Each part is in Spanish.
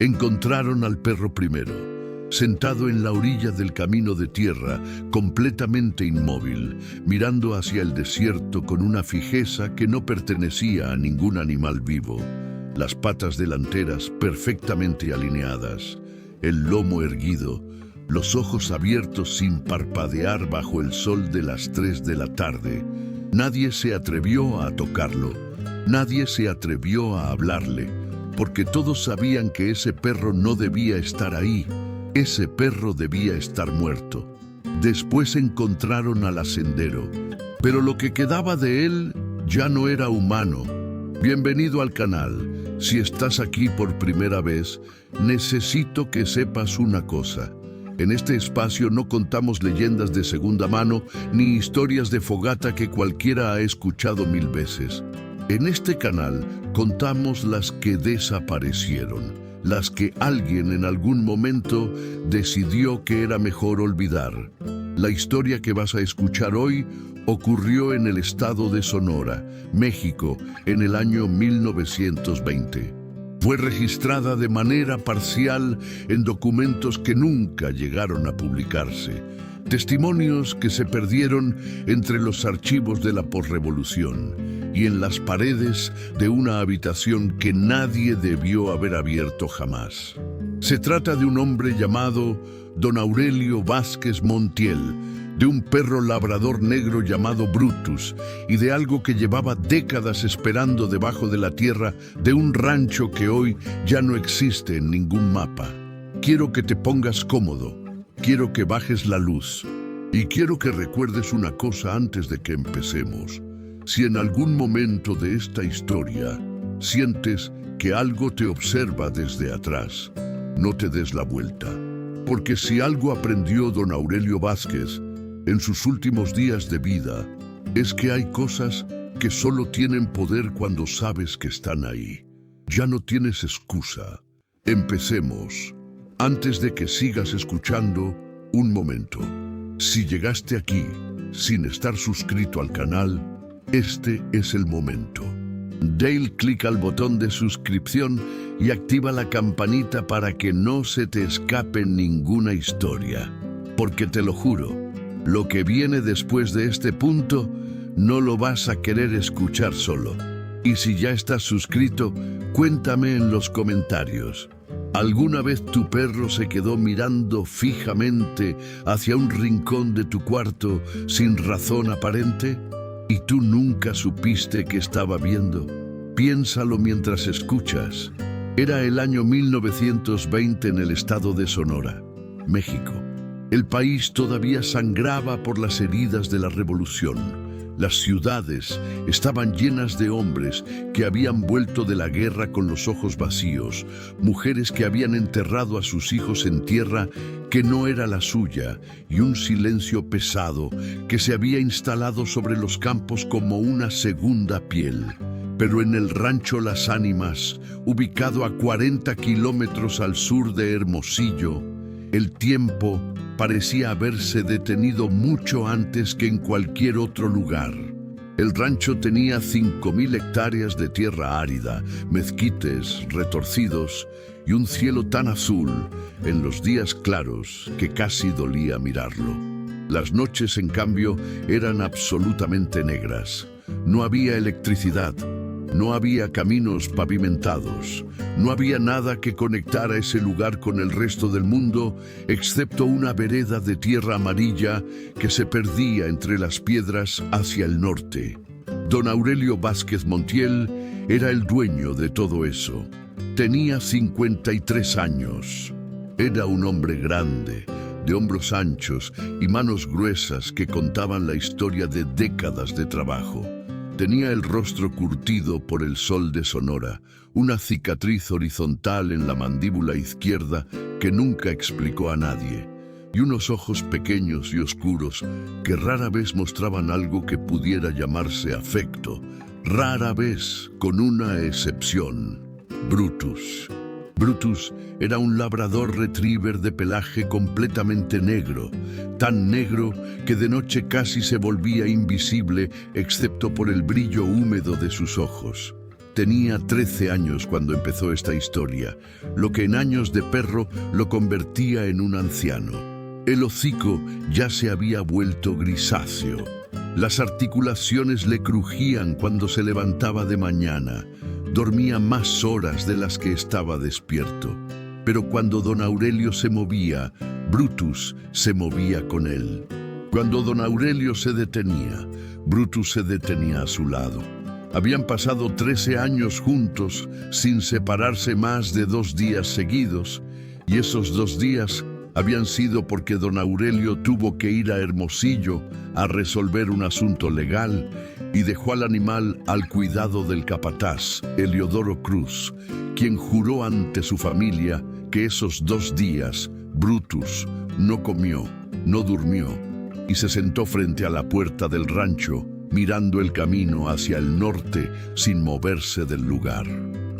Encontraron al perro primero, sentado en la orilla del camino de tierra, completamente inmóvil, mirando hacia el desierto con una fijeza que no pertenecía a ningún animal vivo. Las patas delanteras perfectamente alineadas, el lomo erguido, los ojos abiertos sin parpadear bajo el sol de las 3 de la tarde. Nadie se atrevió a tocarlo, nadie se atrevió a hablarle, porque todos sabían que ese perro no debía estar ahí. Ese perro debía estar muerto. Después encontraron al hacendero, pero lo que quedaba de él ya no era humano. Bienvenido al canal. Si estás aquí por primera vez, necesito que sepas una cosa. En este espacio no contamos leyendas de segunda mano ni historias de fogata que cualquiera ha escuchado 1000 veces. En este canal contamos las que desaparecieron, las que alguien en algún momento decidió que era mejor olvidar. La historia que vas a escuchar hoy ocurrió en el estado de Sonora, México, en el año 1920. Fue registrada de manera parcial en documentos que nunca llegaron a publicarse, testimonios que se perdieron entre los archivos de la posrevolución y en las paredes de una habitación que nadie debió haber abierto jamás. Se trata de un hombre llamado Don Aurelio Vázquez Montiel, de un perro labrador negro llamado Brutus y de algo que llevaba décadas esperando debajo de la tierra de un rancho que hoy ya no existe en ningún mapa. Quiero que te pongas cómodo, quiero que bajes la luz y quiero que recuerdes una cosa antes de que empecemos. Si en algún momento de esta historia sientes que algo te observa desde atrás, no te des la vuelta, porque si algo aprendió don Aurelio Vázquez en sus últimos días de vida, es que hay cosas que solo tienen poder cuando sabes que están ahí. Ya no tienes excusa. Empecemos. Antes de que sigas escuchando, un momento. Si llegaste aquí sin estar suscrito al canal, este es el momento. Dale clic al botón de suscripción y activa la campanita para que no se te escape ninguna historia. Porque te lo juro, lo que viene después de este punto no lo vas a querer escuchar solo. Y si ya estás suscrito, cuéntame en los comentarios. ¿Alguna vez tu perro se quedó mirando fijamente hacia un rincón de tu cuarto sin razón aparente? ¿Y tú nunca supiste qué estaba viendo? Piénsalo mientras escuchas. Era el año 1920 en el estado de Sonora, México. El país todavía sangraba por las heridas de la revolución. Las ciudades estaban llenas de hombres que habían vuelto de la guerra con los ojos vacíos, mujeres que habían enterrado a sus hijos en tierra que no era la suya, y un silencio pesado que se había instalado sobre los campos como una segunda piel. Pero en el rancho Las Ánimas, ubicado a 40 kilómetros al sur de Hermosillo, el tiempo parecía haberse detenido mucho antes que en cualquier otro lugar. El rancho tenía 5.000 hectáreas de tierra árida, mezquites retorcidos y un cielo tan azul en los días claros que casi dolía mirarlo. Las noches, en cambio, eran absolutamente negras. No había electricidad. No había caminos pavimentados, no había nada que conectara ese lugar con el resto del mundo, excepto una vereda de tierra amarilla que se perdía entre las piedras hacia el norte. Don Aurelio Vázquez Montiel era el dueño de todo eso. Tenía 53 años. Era un hombre grande, de hombros anchos y manos gruesas que contaban la historia de décadas de trabajo. Tenía el rostro curtido por el sol de Sonora, una cicatriz horizontal en la mandíbula izquierda que nunca explicó a nadie, y unos ojos pequeños y oscuros que rara vez mostraban algo que pudiera llamarse afecto, rara vez, con una excepción: Brutus. Brutus era un labrador retriever de pelaje completamente negro, tan negro que de noche casi se volvía invisible excepto por el brillo húmedo de sus ojos. Tenía 13 años cuando empezó esta historia, lo que en años de perro lo convertía en un anciano. El hocico ya se había vuelto grisáceo. Las articulaciones le crujían cuando se levantaba de mañana. Dormía más horas de las que estaba despierto. Pero cuando don Aurelio se movía, Brutus se movía con él. Cuando don Aurelio se detenía, Brutus se detenía a su lado. Habían pasado 13 años juntos sin separarse más de 2 días seguidos, y esos 2 días habían sido porque don Aurelio tuvo que ir a Hermosillo a resolver un asunto legal y dejó al animal al cuidado del capataz, Heliodoro Cruz, quien juró ante su familia que esos 2 días Brutus no comió, no durmió y se sentó frente a la puerta del rancho, mirando el camino hacia el norte sin moverse del lugar.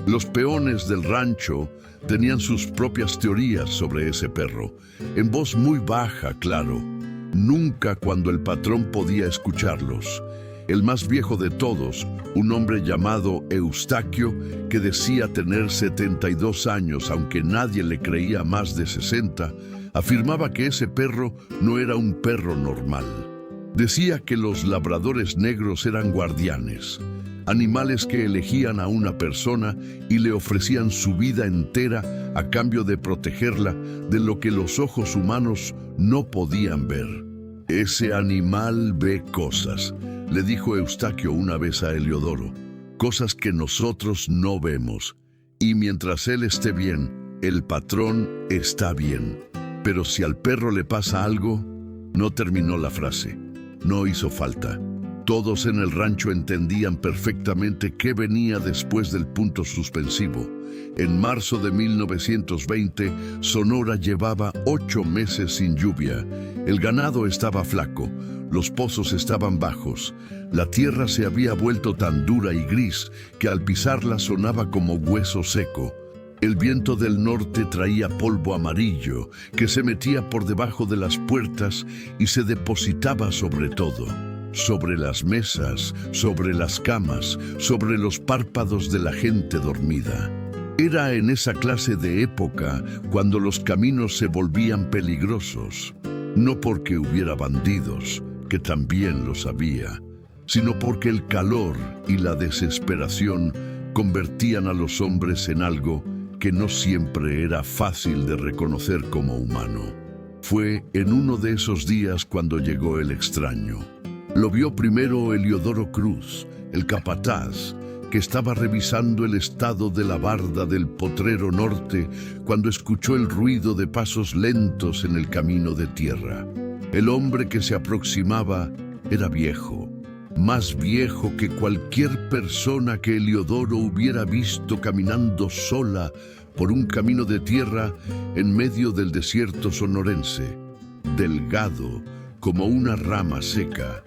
Los peones del rancho tenían sus propias teorías sobre ese perro, en voz muy baja, claro, nunca cuando el patrón podía escucharlos. El más viejo de todos, un hombre llamado Eustaquio, que decía tener 72 años, aunque nadie le creía más de 60, afirmaba que ese perro no era un perro normal. Decía que los labradores negros eran guardianes, animales que elegían a una persona y le ofrecían su vida entera a cambio de protegerla de lo que los ojos humanos no podían ver. Ese animal ve cosas, le dijo Eustaquio una vez a Heliodoro, cosas que nosotros no vemos. Y mientras él esté bien, el patrón está bien. Pero si al perro le pasa algo, no terminó la frase. No hizo falta. Todos en el rancho entendían perfectamente qué venía después del punto suspensivo. En marzo de 1920, Sonora llevaba 8 meses sin lluvia. El ganado estaba flaco, los pozos estaban bajos. La tierra se había vuelto tan dura y gris que al pisarla sonaba como hueso seco. El viento del norte traía polvo amarillo que se metía por debajo de las puertas y se depositaba sobre todo. Sobre las mesas, sobre las camas, sobre los párpados de la gente dormida. Era en esa clase de época cuando los caminos se volvían peligrosos, no porque hubiera bandidos, que también los había, sino porque el calor y la desesperación convertían a los hombres en algo que no siempre era fácil de reconocer como humano. Fue en uno de esos días cuando llegó el extraño. Lo vio primero Heliodoro Cruz, el capataz, que estaba revisando el estado de la barda del potrero norte cuando escuchó el ruido de pasos lentos en el camino de tierra. El hombre que se aproximaba era viejo, más viejo que cualquier persona que Heliodoro hubiera visto caminando sola por un camino de tierra en medio del desierto sonorense. Delgado como una rama seca,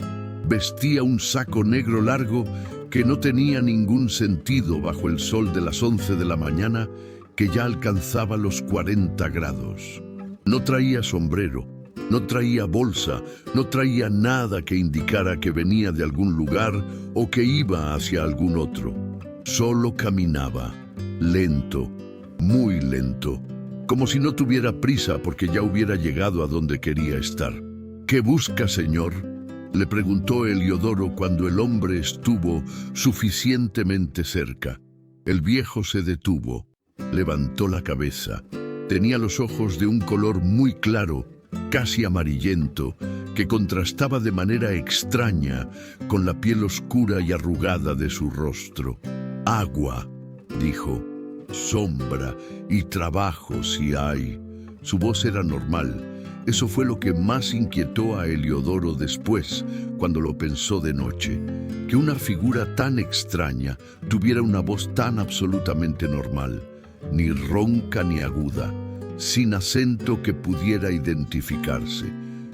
vestía un saco negro largo que no tenía ningún sentido bajo el sol de las 11 de la mañana, que ya alcanzaba los 40 grados. No traía sombrero, no traía bolsa, no traía nada que indicara que venía de algún lugar o que iba hacia algún otro. Solo caminaba, lento, muy lento, como si no tuviera prisa porque ya hubiera llegado a donde quería estar. ¿Qué busca, señor?, le preguntó Heliodoro cuando el hombre estuvo suficientemente cerca. El viejo se detuvo, levantó la cabeza. Tenía los ojos de un color muy claro, casi amarillento, que contrastaba de manera extraña con la piel oscura y arrugada de su rostro. Agua, dijo, sombra y trabajo si hay. Su voz era normal. Eso fue lo que más inquietó a Heliodoro después, cuando lo pensó de noche, que una figura tan extraña tuviera una voz tan absolutamente normal, ni ronca ni aguda, sin acento que pudiera identificarse,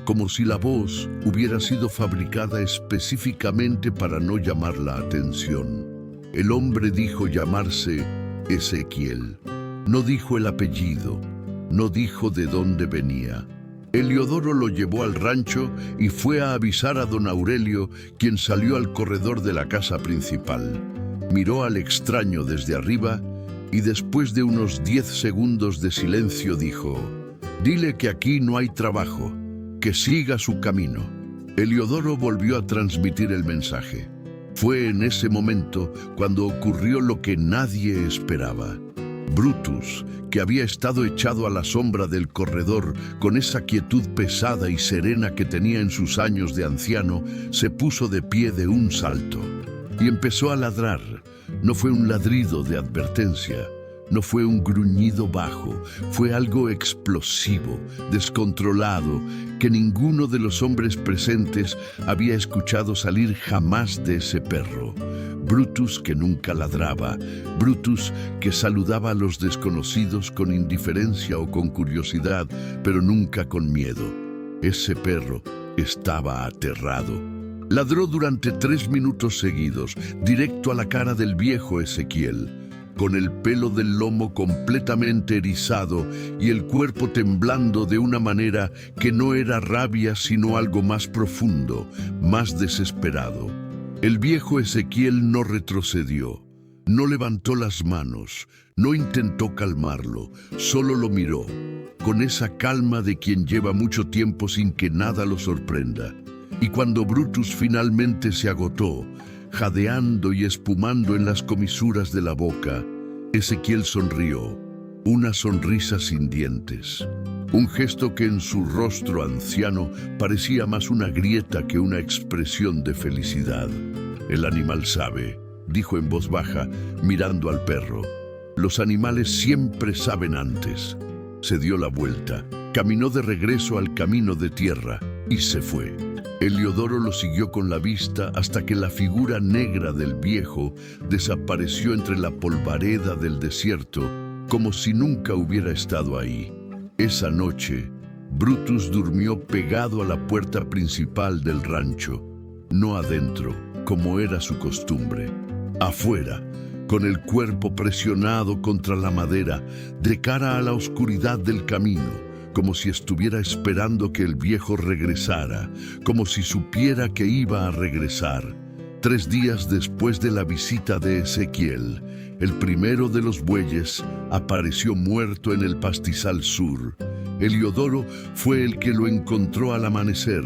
como si la voz hubiera sido fabricada específicamente para no llamar la atención. El hombre dijo llamarse Ezequiel. No dijo el apellido, no dijo de dónde venía. Heliodoro lo llevó al rancho y fue a avisar a don Aurelio, quien salió al corredor de la casa principal. miró al extraño desde arriba y después de unos 10 segundos de silencio dijo: «Dile que aquí no hay trabajo, que siga su camino». Heliodoro volvió a transmitir el mensaje. Fue en ese momento cuando ocurrió lo que nadie esperaba. Brutus, que había estado echado a la sombra del corredor con esa quietud pesada y serena que tenía en sus años de anciano, se puso de pie de un salto y empezó a ladrar. No fue un ladrido de advertencia, no fue un gruñido bajo, fue algo explosivo, descontrolado, que ninguno de los hombres presentes había escuchado salir jamás de ese perro. Brutus, que nunca ladraba, Brutus, que saludaba a los desconocidos con indiferencia o con curiosidad, pero nunca con miedo. Ese perro estaba aterrado. Ladró durante 3 minutos seguidos, directo a la cara del viejo Ezequiel, con el pelo del lomo completamente erizado y el cuerpo temblando de una manera que no era rabia sino algo más profundo, más desesperado. El viejo Ezequiel no retrocedió, no levantó las manos, no intentó calmarlo, solo lo miró, con esa calma de quien lleva mucho tiempo sin que nada lo sorprenda. Y cuando Brutus finalmente se agotó, jadeando y espumando en las comisuras de la boca, Ezequiel sonrió, una sonrisa sin dientes, un gesto que en su rostro anciano parecía más una grieta que una expresión de felicidad. «El animal sabe», dijo en voz baja, mirando al perro. «Los animales siempre saben antes». Se dio la vuelta, caminó de regreso al camino de tierra y se fue. Heliodoro lo siguió con la vista hasta que la figura negra del viejo desapareció entre la polvareda del desierto, como si nunca hubiera estado ahí. Esa noche, Brutus durmió pegado a la puerta principal del rancho, no adentro, como era su costumbre. Afuera, con el cuerpo presionado contra la madera, de cara a la oscuridad del camino, como si estuviera esperando que el viejo regresara, como si supiera que iba a regresar. 3 días después de la visita de Ezequiel, el primero de los bueyes apareció muerto en el pastizal sur. Heliodoro fue el que lo encontró al amanecer,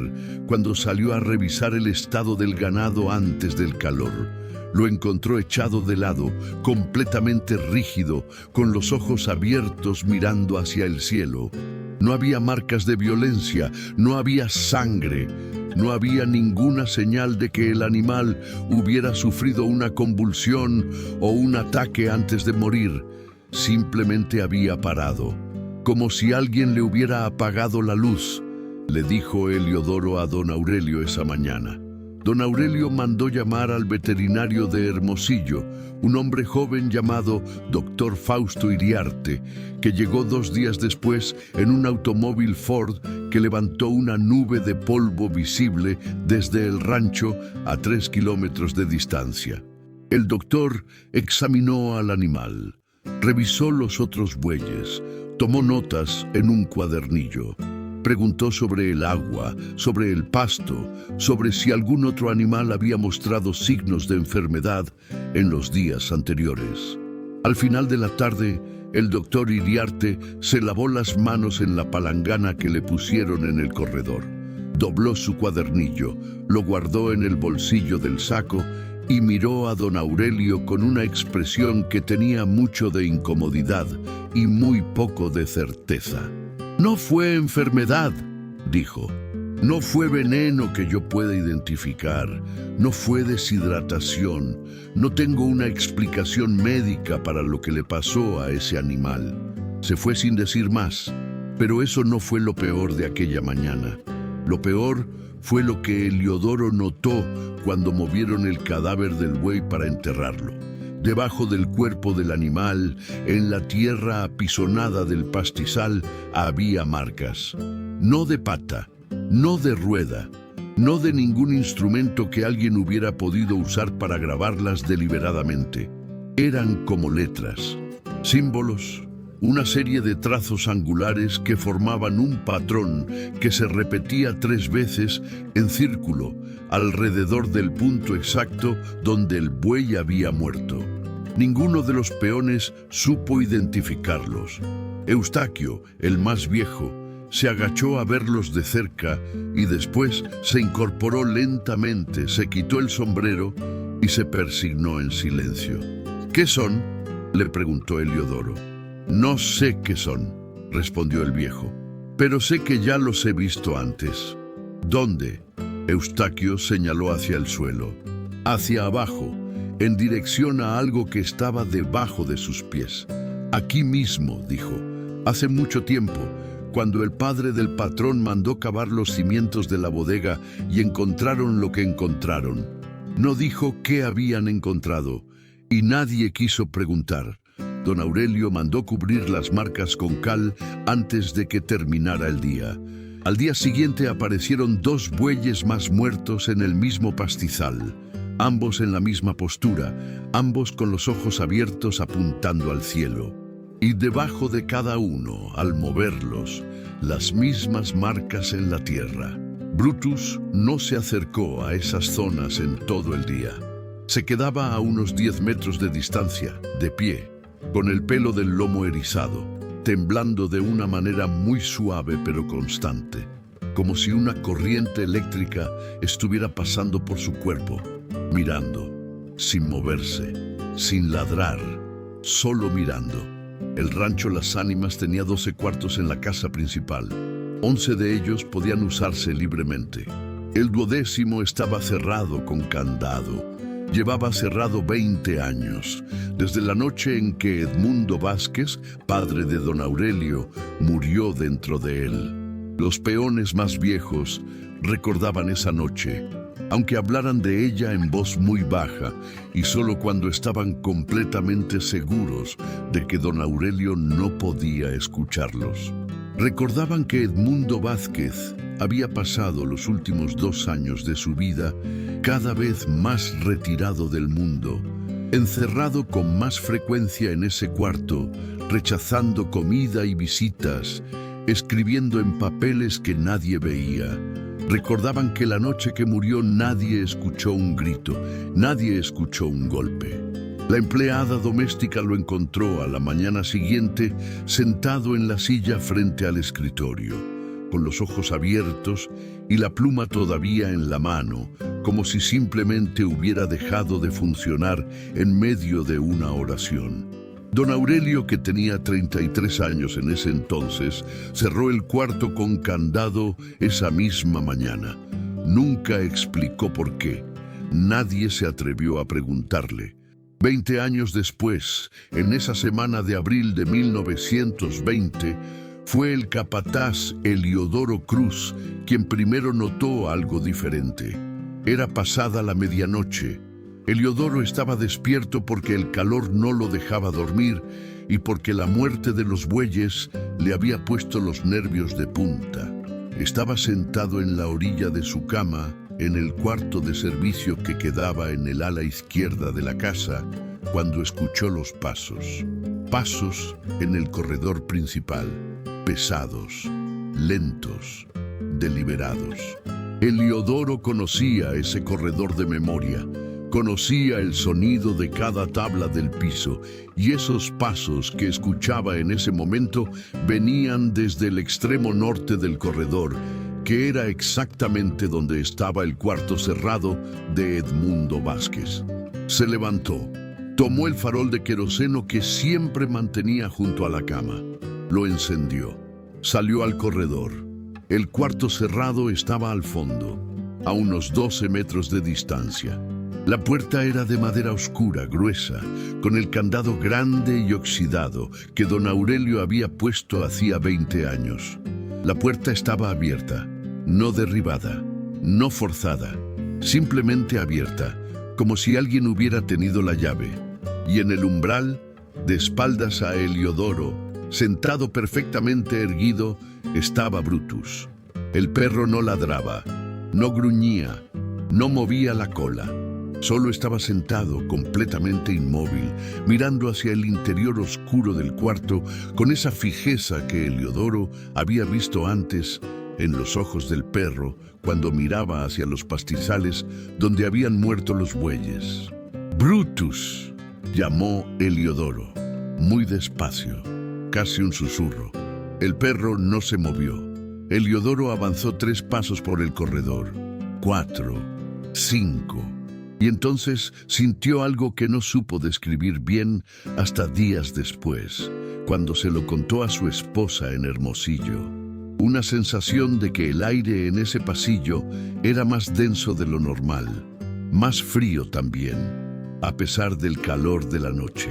cuando salió a revisar el estado del ganado antes del calor. Lo encontró echado de lado, completamente rígido, con los ojos abiertos mirando hacia el cielo. No había marcas de violencia, no había sangre, no había ninguna señal de que el animal hubiera sufrido una convulsión o un ataque antes de morir. Simplemente había parado, como si alguien le hubiera apagado la luz, le dijo Heliodoro a don Aurelio esa mañana. Don Aurelio mandó llamar al veterinario de Hermosillo, un hombre joven llamado Dr. Fausto Iriarte, que llegó 2 días después en un automóvil Ford que levantó una nube de polvo visible desde el rancho a 3 kilómetros de distancia. El doctor examinó al animal, revisó los otros bueyes, tomó notas en un cuadernillo. Preguntó sobre el agua, sobre el pasto, sobre si algún otro animal había mostrado signos de enfermedad en los días anteriores. Al final de la tarde, el doctor Iriarte se lavó las manos en la palangana que le pusieron en el corredor. Dobló su cuadernillo, lo guardó en el bolsillo del saco y miró a don Aurelio con una expresión que tenía mucho de incomodidad y muy poco de certeza. «No fue enfermedad», dijo. «No fue veneno que yo pueda identificar. No fue deshidratación. No tengo una explicación médica para lo que le pasó a ese animal». Se fue sin decir más, pero eso no fue lo peor de aquella mañana. Lo peor fue lo que Heliodoro notó cuando movieron el cadáver del buey para enterrarlo. Debajo del cuerpo del animal, en la tierra apisonada del pastizal, había marcas. No de pata, no de rueda, no de ningún instrumento que alguien hubiera podido usar para grabarlas deliberadamente. Eran como letras, símbolos, una serie de trazos angulares que formaban un patrón que se repetía 3 veces en círculo alrededor del punto exacto donde el buey había muerto. Ninguno de los peones supo identificarlos. Eustaquio, el más viejo, se agachó a verlos de cerca y después se incorporó lentamente, se quitó el sombrero y se persignó en silencio. ¿Qué son?, le preguntó Heliodoro. No sé qué son, respondió el viejo, pero sé que ya los he visto antes. ¿Dónde? Eustaquio señaló hacia el suelo. Hacia abajo, en dirección a algo que estaba debajo de sus pies. Aquí mismo, dijo, hace mucho tiempo, cuando el padre del patrón mandó cavar los cimientos de la bodega y encontraron lo que encontraron. No dijo qué habían encontrado, y nadie quiso preguntar. Don Aurelio mandó cubrir las marcas con cal antes de que terminara el día. Al día siguiente aparecieron 2 bueyes más muertos en el mismo pastizal, ambos en la misma postura, ambos con los ojos abiertos apuntando al cielo. Y debajo de cada uno, al moverlos, las mismas marcas en la tierra. Brutus no se acercó a esas zonas en todo el día. Se quedaba a unos 10 metros de distancia, de pie, con el pelo del lomo erizado, temblando de una manera muy suave pero constante, como si una corriente eléctrica estuviera pasando por su cuerpo, mirando, sin moverse, sin ladrar, solo mirando. El rancho Las Ánimas tenía 12 cuartos en la casa principal. 11 de ellos podían usarse libremente. El 12º estaba cerrado con candado. Llevaba cerrado 20 años, desde la noche en que Edmundo Vázquez, padre de don Aurelio, murió dentro de él. Los peones más viejos recordaban esa noche, aunque hablaran de ella en voz muy baja y solo cuando estaban completamente seguros de que don Aurelio no podía escucharlos. Recordaban que Edmundo Vázquez había pasado los últimos 2 años de su vida cada vez más retirado del mundo, encerrado con más frecuencia en ese cuarto, rechazando comida y visitas, escribiendo en papeles que nadie veía. Recordaban que la noche que murió nadie escuchó un grito, nadie escuchó un golpe. La empleada doméstica lo encontró a la mañana siguiente sentado en la silla frente al escritorio, con los ojos abiertos y la pluma todavía en la mano, como si simplemente hubiera dejado de funcionar en medio de una oración. Don Aurelio, que tenía 33 años en ese entonces, cerró el cuarto con candado esa misma mañana. Nunca explicó por qué. Nadie se atrevió a preguntarle. 20 años después, en esa semana de abril de 1920, fue el capataz Heliodoro Cruz quien primero notó algo diferente. Era pasada la medianoche. Heliodoro estaba despierto porque el calor no lo dejaba dormir y porque la muerte de los bueyes le había puesto los nervios de punta. Estaba sentado en la orilla de su cama, en el cuarto de servicio que quedaba en el ala izquierda de la casa, cuando escuchó los pasos. Pasos en el corredor principal, pesados, lentos, deliberados. Heliodoro conocía ese corredor de memoria. Conocía el sonido de cada tabla del piso y esos pasos que escuchaba en ese momento venían desde el extremo norte del corredor, que era exactamente donde estaba el cuarto cerrado de Edmundo Vázquez. Se levantó, tomó el farol de queroseno que siempre mantenía junto a la cama, lo encendió, salió al corredor. El cuarto cerrado estaba al fondo, a unos 12 metros de distancia. La puerta era de madera oscura, gruesa, con el candado grande y oxidado que don Aurelio había puesto hacía 20 años. La puerta estaba abierta, no derribada, no forzada, simplemente abierta, como si alguien hubiera tenido la llave. Y en el umbral, de espaldas a Heliodoro, sentado perfectamente erguido, estaba Brutus. El perro no ladraba, no gruñía, no movía la cola. Solo estaba sentado, completamente inmóvil, mirando hacia el interior oscuro del cuarto con esa fijeza que Heliodoro había visto antes en los ojos del perro cuando miraba hacia los pastizales donde habían muerto los bueyes. «Brutus», llamó Heliodoro, muy despacio, casi un susurro. El perro no se movió. Heliodoro avanzó 3 pasos por el corredor, 4, 5, y entonces sintió algo que no supo describir bien hasta días después, cuando se lo contó a su esposa en Hermosillo. Una sensación de que el aire en ese pasillo era más denso de lo normal, más frío también, a pesar del calor de la noche.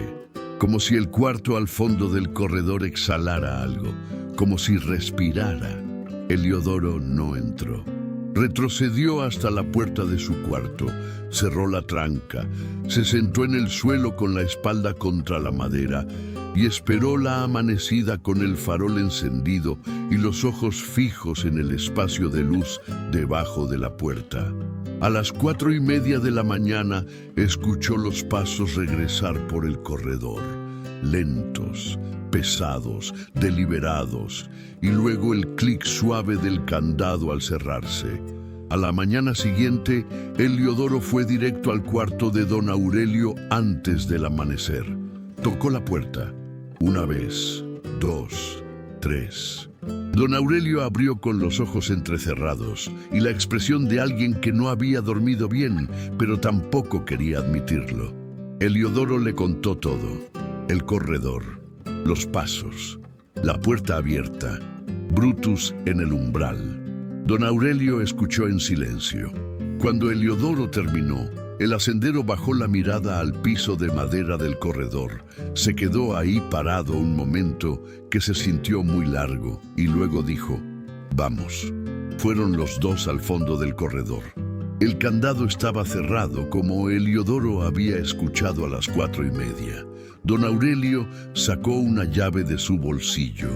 Como si el cuarto al fondo del corredor exhalara algo, como si respirara. Heliodoro no entró. Retrocedió hasta la puerta de su cuarto, cerró la tranca, se sentó en el suelo con la espalda contra la madera y esperó la amanecida con el farol encendido y los ojos fijos en el espacio de luz debajo de la puerta. A las 4:30 de la mañana escuchó los pasos regresar por el corredor, lentos, pesados, deliberados, y luego el clic suave del candado al cerrarse. A la mañana siguiente, Heliodoro fue directo al cuarto de don Aurelio antes del amanecer. Tocó la puerta. 1 vez, 2, 3. Don Aurelio abrió con los ojos entrecerrados y la expresión de alguien que no había dormido bien, pero tampoco quería admitirlo. Heliodoro le contó todo: el corredor, los pasos, la puerta abierta, Brutus en el umbral. Don Aurelio escuchó en silencio. Cuando Heliodoro terminó, el hacendero bajó la mirada al piso de madera del corredor. Se quedó ahí parado un momento que se sintió muy largo y luego dijo: «Vamos». Fueron los dos al fondo del corredor. El candado estaba cerrado como Heliodoro había escuchado a las 4:30. Don Aurelio sacó una llave de su bolsillo,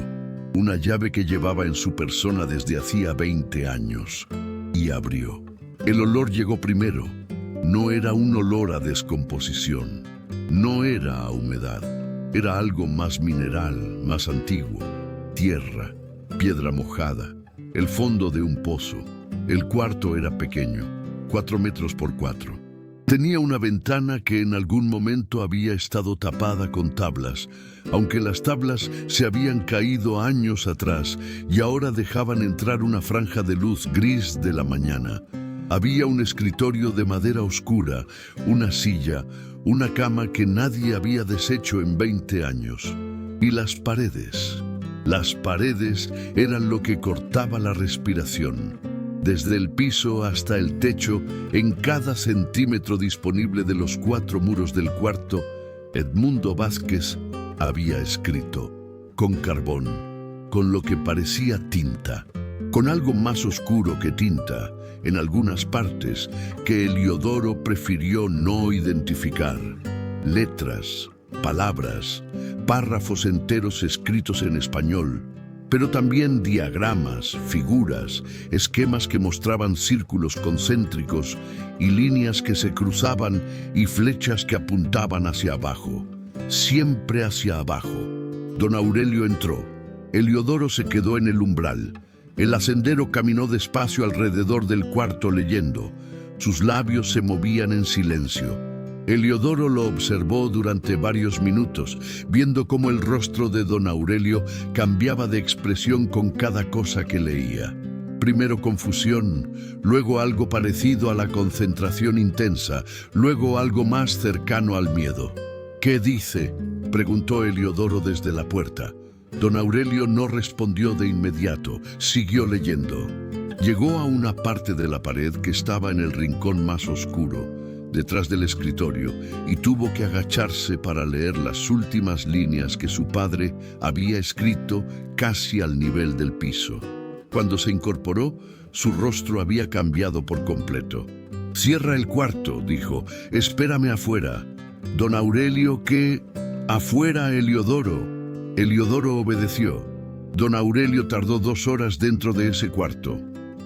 una llave que llevaba en su persona desde hacía 20 años, y abrió. El olor llegó primero. No era un olor a descomposición, no era a humedad, era algo más mineral, más antiguo. Tierra, piedra mojada, el fondo de un pozo. El cuarto era pequeño, 4 metros por 4. Tenía una ventana que en algún momento había estado tapada con tablas, aunque las tablas se habían caído años atrás y ahora dejaban entrar una franja de luz gris de la mañana. Había un escritorio de madera oscura, una silla, una cama que nadie había deshecho en 20 años. Y las paredes. Las paredes eran lo que cortaba la respiración. Desde el piso hasta el techo, en cada centímetro disponible de los 4 muros del cuarto, Edmundo Vázquez había escrito, con carbón, con lo que parecía tinta, con algo más oscuro que tinta, en algunas partes, que Heliodoro prefirió no identificar. Letras, palabras, párrafos enteros escritos en español, pero también diagramas, figuras, esquemas que mostraban círculos concéntricos y líneas que se cruzaban y flechas que apuntaban hacia abajo, siempre hacia abajo. Don Aurelio entró. Heliodoro se quedó en el umbral. El hacendero caminó despacio alrededor del cuarto leyendo. Sus labios se movían en silencio. Heliodoro lo observó durante varios minutos, viendo cómo el rostro de don Aurelio cambiaba de expresión con cada cosa que leía. Primero confusión, luego algo parecido a la concentración intensa, luego algo más cercano al miedo. «¿Qué dice?», preguntó Heliodoro desde la puerta. Don Aurelio no respondió de inmediato, siguió leyendo. Llegó a una parte de la pared que estaba en el rincón más oscuro, detrás del escritorio, y tuvo que agacharse para leer las últimas líneas que su padre había escrito casi al nivel del piso. Cuando se incorporó, su rostro había cambiado por completo. «Cierra el cuarto», dijo. «Espérame afuera». Don Aurelio, ¿qué? «Afuera, Heliodoro». Heliodoro obedeció. Don Aurelio tardó 2 horas dentro de ese cuarto.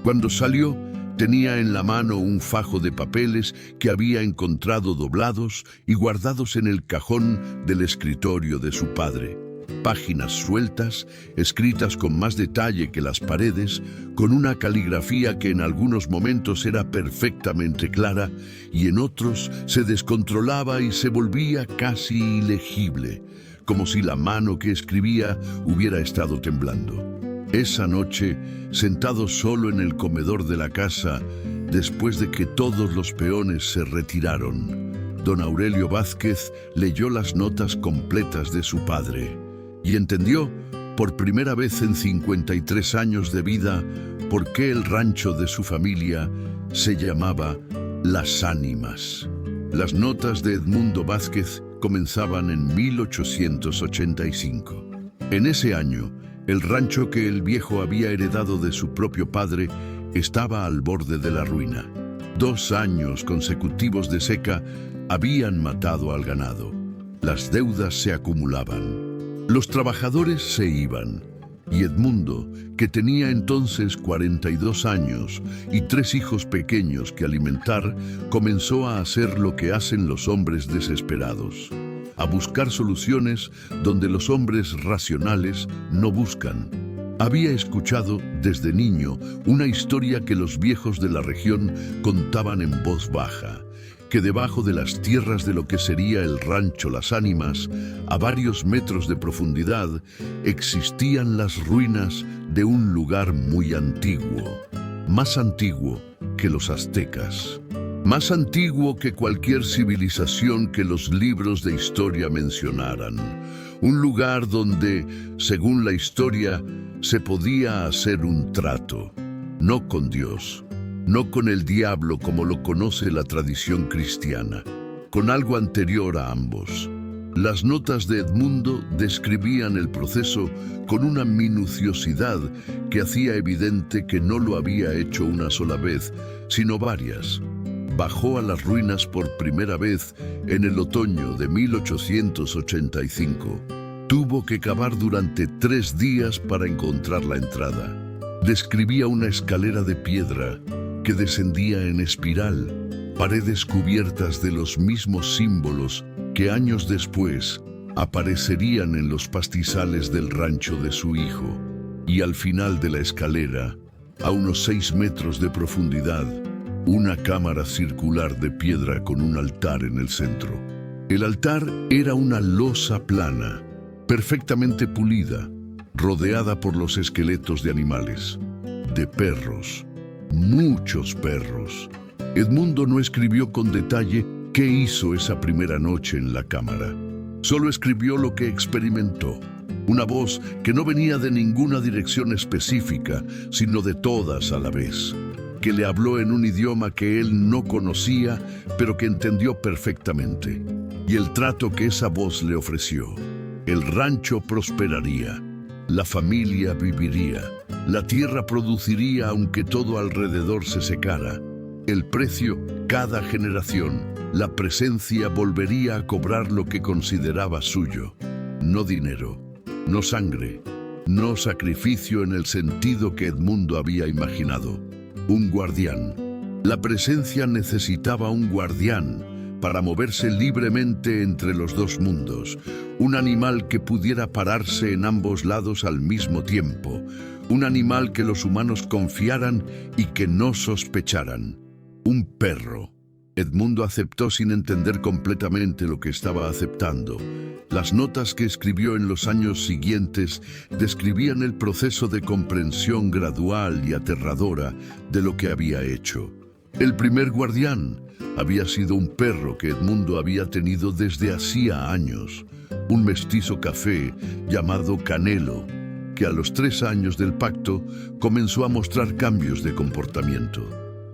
Cuando salió, Tenía en la mano un fajo de papeles que había encontrado doblados y guardados en el cajón del escritorio de su padre. Páginas sueltas, escritas con más detalle que las paredes, con una caligrafía que en algunos momentos era perfectamente clara y en otros se descontrolaba y se volvía casi ilegible, como si la mano que escribía hubiera estado temblando. Esa noche, sentado solo en el comedor de la casa, después de que todos los peones se retiraron, don Aurelio Vázquez leyó las notas completas de su padre y entendió, por primera vez en 53 años de vida, por qué el rancho de su familia se llamaba Las Ánimas. Las notas de Edmundo Vázquez comenzaban en 1885. En ese año, el rancho que el viejo había heredado de su propio padre estaba al borde de la ruina. 2 años consecutivos de seca habían matado al ganado. Las deudas se acumulaban. Los trabajadores se iban, y Edmundo, que tenía entonces 42 años y 3 hijos pequeños que alimentar, comenzó a hacer lo que hacen los hombres desesperados: a buscar soluciones donde los hombres racionales no buscan. Había escuchado desde niño una historia que los viejos de la región contaban en voz baja, que debajo de las tierras de lo que sería el rancho Las Ánimas, a varios metros de profundidad, existían las ruinas de un lugar muy antiguo, más antiguo que los aztecas, más antiguo que cualquier civilización que los libros de historia mencionaran. Un lugar donde, según la historia, se podía hacer un trato, no con Dios, no con el diablo como lo conoce la tradición cristiana, con algo anterior a ambos. Las notas de Edmundo describían el proceso con una minuciosidad que hacía evidente que no lo había hecho una sola vez, sino varias. Bajó a las ruinas por primera vez en el otoño de 1885. Tuvo que cavar durante 3 días para encontrar la entrada. Describía una escalera de piedra que descendía en espiral, paredes cubiertas de los mismos símbolos que años después aparecerían en los pastizales del rancho de su hijo. Y al final de la escalera, a unos 6 metros de profundidad, una cámara circular de piedra con un altar en el centro. El altar era una losa plana, perfectamente pulida, rodeada por los esqueletos de animales, de perros, muchos perros. Edmundo no escribió con detalle qué hizo esa primera noche en la cámara. Solo escribió lo que experimentó. Una voz que no venía de ninguna dirección específica, sino de todas a la vez, que le habló en un idioma que él no conocía, pero que entendió perfectamente. Y el trato que esa voz le ofreció: el rancho prosperaría, la familia viviría, la tierra produciría aunque todo alrededor se secara. El precio, cada generación, la presencia volvería a cobrar lo que consideraba suyo. No dinero, no sangre, no sacrificio en el sentido que Edmundo había imaginado. Un guardián. La presencia necesitaba un guardián para moverse libremente entre los 2 mundos. Un animal que pudiera pararse en ambos lados al mismo tiempo. Un animal que los humanos confiaran y que no sospecharan. Un perro. Edmundo aceptó sin entender completamente lo que estaba aceptando. Las notas que escribió en los años siguientes describían el proceso de comprensión gradual y aterradora de lo que había hecho. El primer guardián había sido un perro que Edmundo había tenido desde hacía años, un mestizo café llamado Canelo, que a los 3 años del pacto comenzó a mostrar cambios de comportamiento,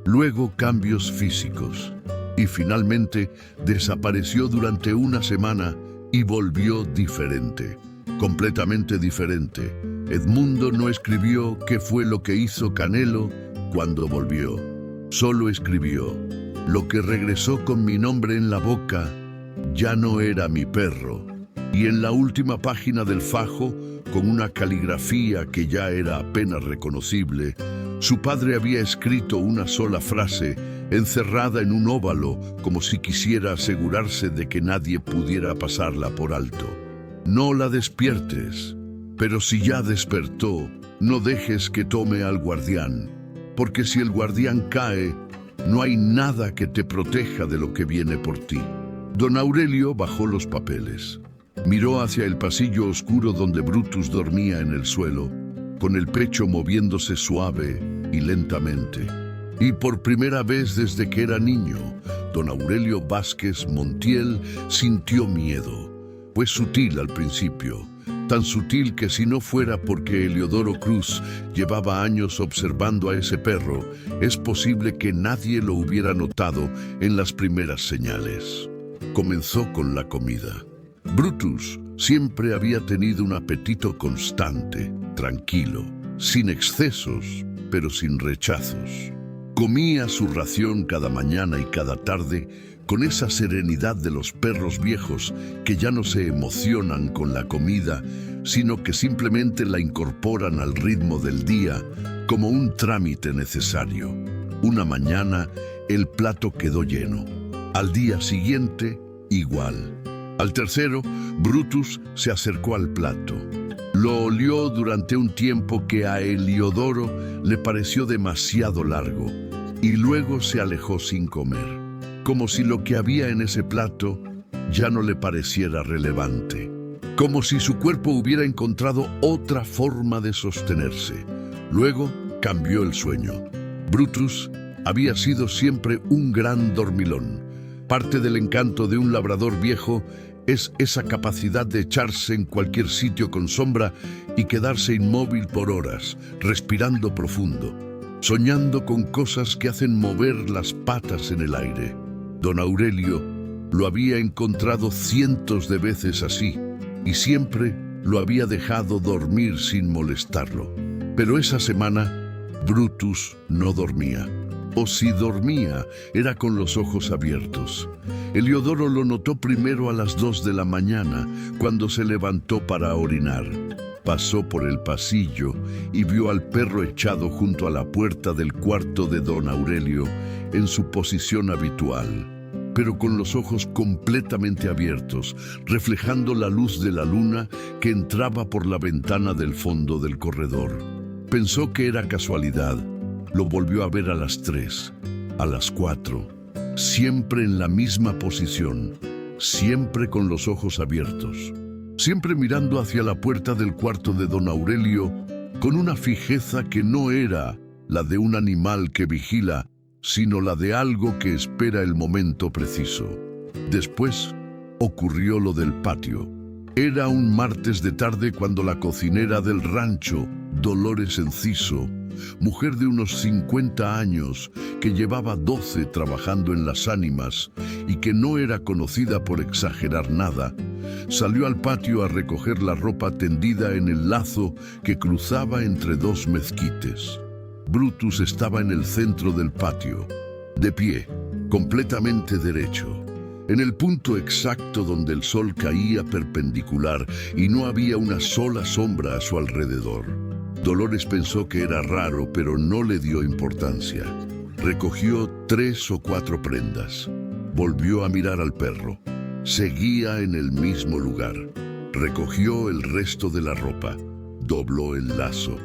luego cambios físicos, y finalmente desapareció durante una semana y volvió diferente, completamente diferente. Edmundo no escribió qué fue lo que hizo Canelo cuando volvió. Solo escribió: lo que regresó con mi nombre en la boca ya no era mi perro. Y en la última página del fajo, con una caligrafía que ya era apenas reconocible, Su padre había escrito una sola frase, encerrada en un óvalo, como si quisiera asegurarse de que nadie pudiera pasarla por alto. No la despiertes, pero si ya despertó, no dejes que tome al guardián, porque si el guardián cae, no hay nada que te proteja de lo que viene por ti. Don Aurelio bajó los papeles. Miró hacia el pasillo oscuro donde Brutus dormía en el suelo, con el pecho moviéndose suave y lentamente. Y por primera vez desde que era niño, don Aurelio Vázquez Montiel sintió miedo. Fue sutil al principio, tan sutil que si no fuera porque Heliodoro Cruz llevaba años observando a ese perro, es posible que nadie lo hubiera notado en las primeras señales. Comenzó con la comida. Brutus siempre había tenido un apetito constante, tranquilo, sin excesos, pero sin rechazos. Comía su ración cada mañana y cada tarde con esa serenidad de los perros viejos que ya no se emocionan con la comida, sino que simplemente la incorporan al ritmo del día como un trámite necesario. Una mañana el plato quedó lleno. Al día siguiente, igual. Al tercero, Brutus se acercó al plato. Lo olió durante un tiempo que a Heliodoro le pareció demasiado largo, y luego se alejó sin comer, como si lo que había en ese plato ya no le pareciera relevante, como si su cuerpo hubiera encontrado otra forma de sostenerse. Luego cambió el sueño. Brutus había sido siempre un gran dormilón. Parte del encanto de un labrador viejo es esa capacidad de echarse en cualquier sitio con sombra y quedarse inmóvil por horas, respirando profundo, soñando con cosas que hacen mover las patas en el aire. Don Aurelio lo había encontrado cientos de veces así y siempre lo había dejado dormir sin molestarlo. Pero esa semana, Brutus no dormía. O si dormía, era con los ojos abiertos. Heliodoro lo notó primero a las 2 de la mañana, cuando se levantó para orinar. Pasó por el pasillo y vio al perro echado junto a la puerta del cuarto de don Aurelio, en su posición habitual, pero con los ojos completamente abiertos, reflejando la luz de la luna que entraba por la ventana del fondo del corredor. Pensó que era casualidad. Lo volvió a ver a las 3, a las 4, siempre en la misma posición, siempre con los ojos abiertos, siempre mirando hacia la puerta del cuarto de don Aurelio con una fijeza que no era la de un animal que vigila, sino la de algo que espera el momento preciso. Después ocurrió lo del patio. Era un martes de tarde cuando la cocinera del rancho, Dolores Enciso, mujer de unos 50 años, que llevaba 12 trabajando en las ánimas y que no era conocida por exagerar nada, salió al patio a recoger la ropa tendida en el lazo que cruzaba entre 2 mezquites. Brutus estaba en el centro del patio, de pie, completamente derecho, en el punto exacto donde el sol caía perpendicular y no había una sola sombra a su alrededor. Dolores pensó que era raro, pero no le dio importancia. Recogió 3 o 4 prendas. Volvió a mirar al perro. Seguía en el mismo lugar. Recogió el resto de la ropa. Dobló el lazo.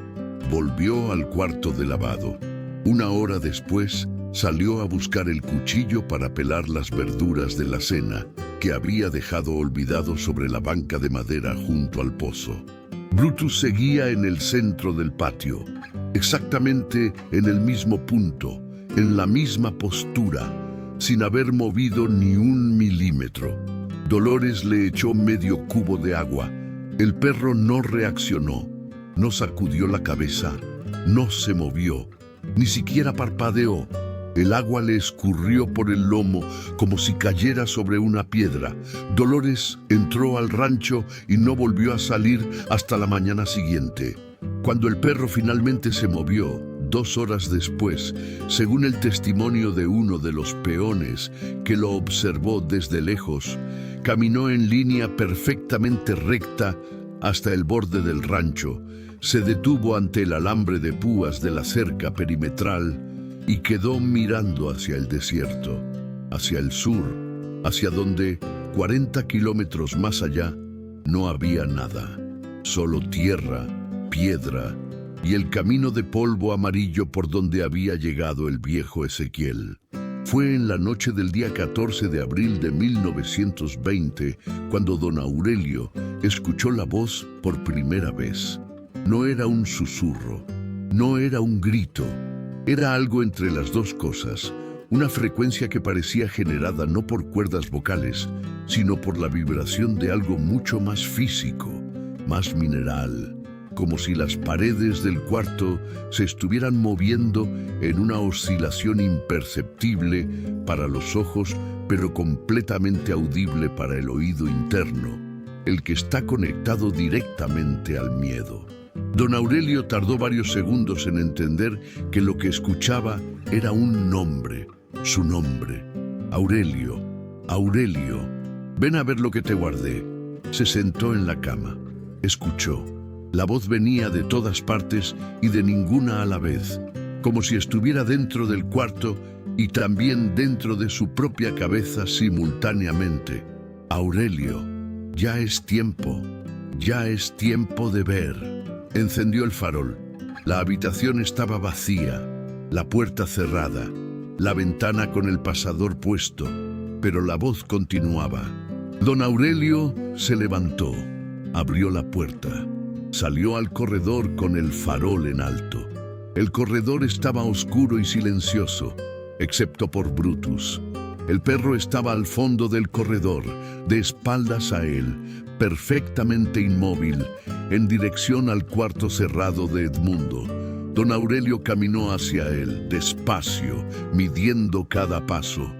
Volvió al cuarto de lavado. 1 hora después, salió a buscar el cuchillo para pelar las verduras de la cena, que había dejado olvidado sobre la banca de madera junto al pozo. Brutus seguía en el centro del patio, exactamente en el mismo punto, en la misma postura, sin haber movido ni 1 milímetro. Dolores le echó medio cubo de agua. El perro no reaccionó, no sacudió la cabeza, no se movió, ni siquiera parpadeó. El agua le escurrió por el lomo como si cayera sobre una piedra. Dolores entró al rancho y no volvió a salir hasta la mañana siguiente. Cuando el perro finalmente se movió, 2 horas después, según el testimonio de uno de los peones que lo observó desde lejos, caminó en línea perfectamente recta hasta el borde del rancho, Se detuvo ante el alambre de púas de la cerca perimetral y quedó mirando hacia el desierto, hacia el sur, hacia donde, 40 kilómetros más allá, no había nada, solo tierra, piedra y el camino de polvo amarillo por donde había llegado el viejo Ezequiel. Fue en la noche del día 14 de abril de 1920 cuando don Aurelio escuchó la voz por primera vez. No era un susurro, no era un grito, era algo entre las dos cosas, una frecuencia que parecía generada no por cuerdas vocales, sino por la vibración de algo mucho más físico, más mineral, como si las paredes del cuarto se estuvieran moviendo en una oscilación imperceptible para los ojos, pero completamente audible para el oído interno, el que está conectado directamente al miedo. Don Aurelio tardó varios segundos en entender que lo que escuchaba era un nombre, su nombre. Aurelio, Aurelio, ven a ver lo que te guardé. Se sentó en la cama, escuchó. La voz venía de todas partes y de ninguna a la vez, como si estuviera dentro del cuarto y también dentro de su propia cabeza simultáneamente. Aurelio, ya es tiempo de ver. Encendió el farol. La habitación estaba vacía, la puerta cerrada, la ventana con el pasador puesto, pero la voz continuaba. Don Aurelio se levantó, abrió la puerta, salió al corredor con el farol en alto. El corredor estaba oscuro y silencioso, excepto por Brutus. El perro estaba al fondo del corredor, de espaldas a él, perfectamente inmóvil, en dirección al cuarto cerrado de Edmundo. Don Aurelio caminó hacia él, despacio, midiendo cada paso.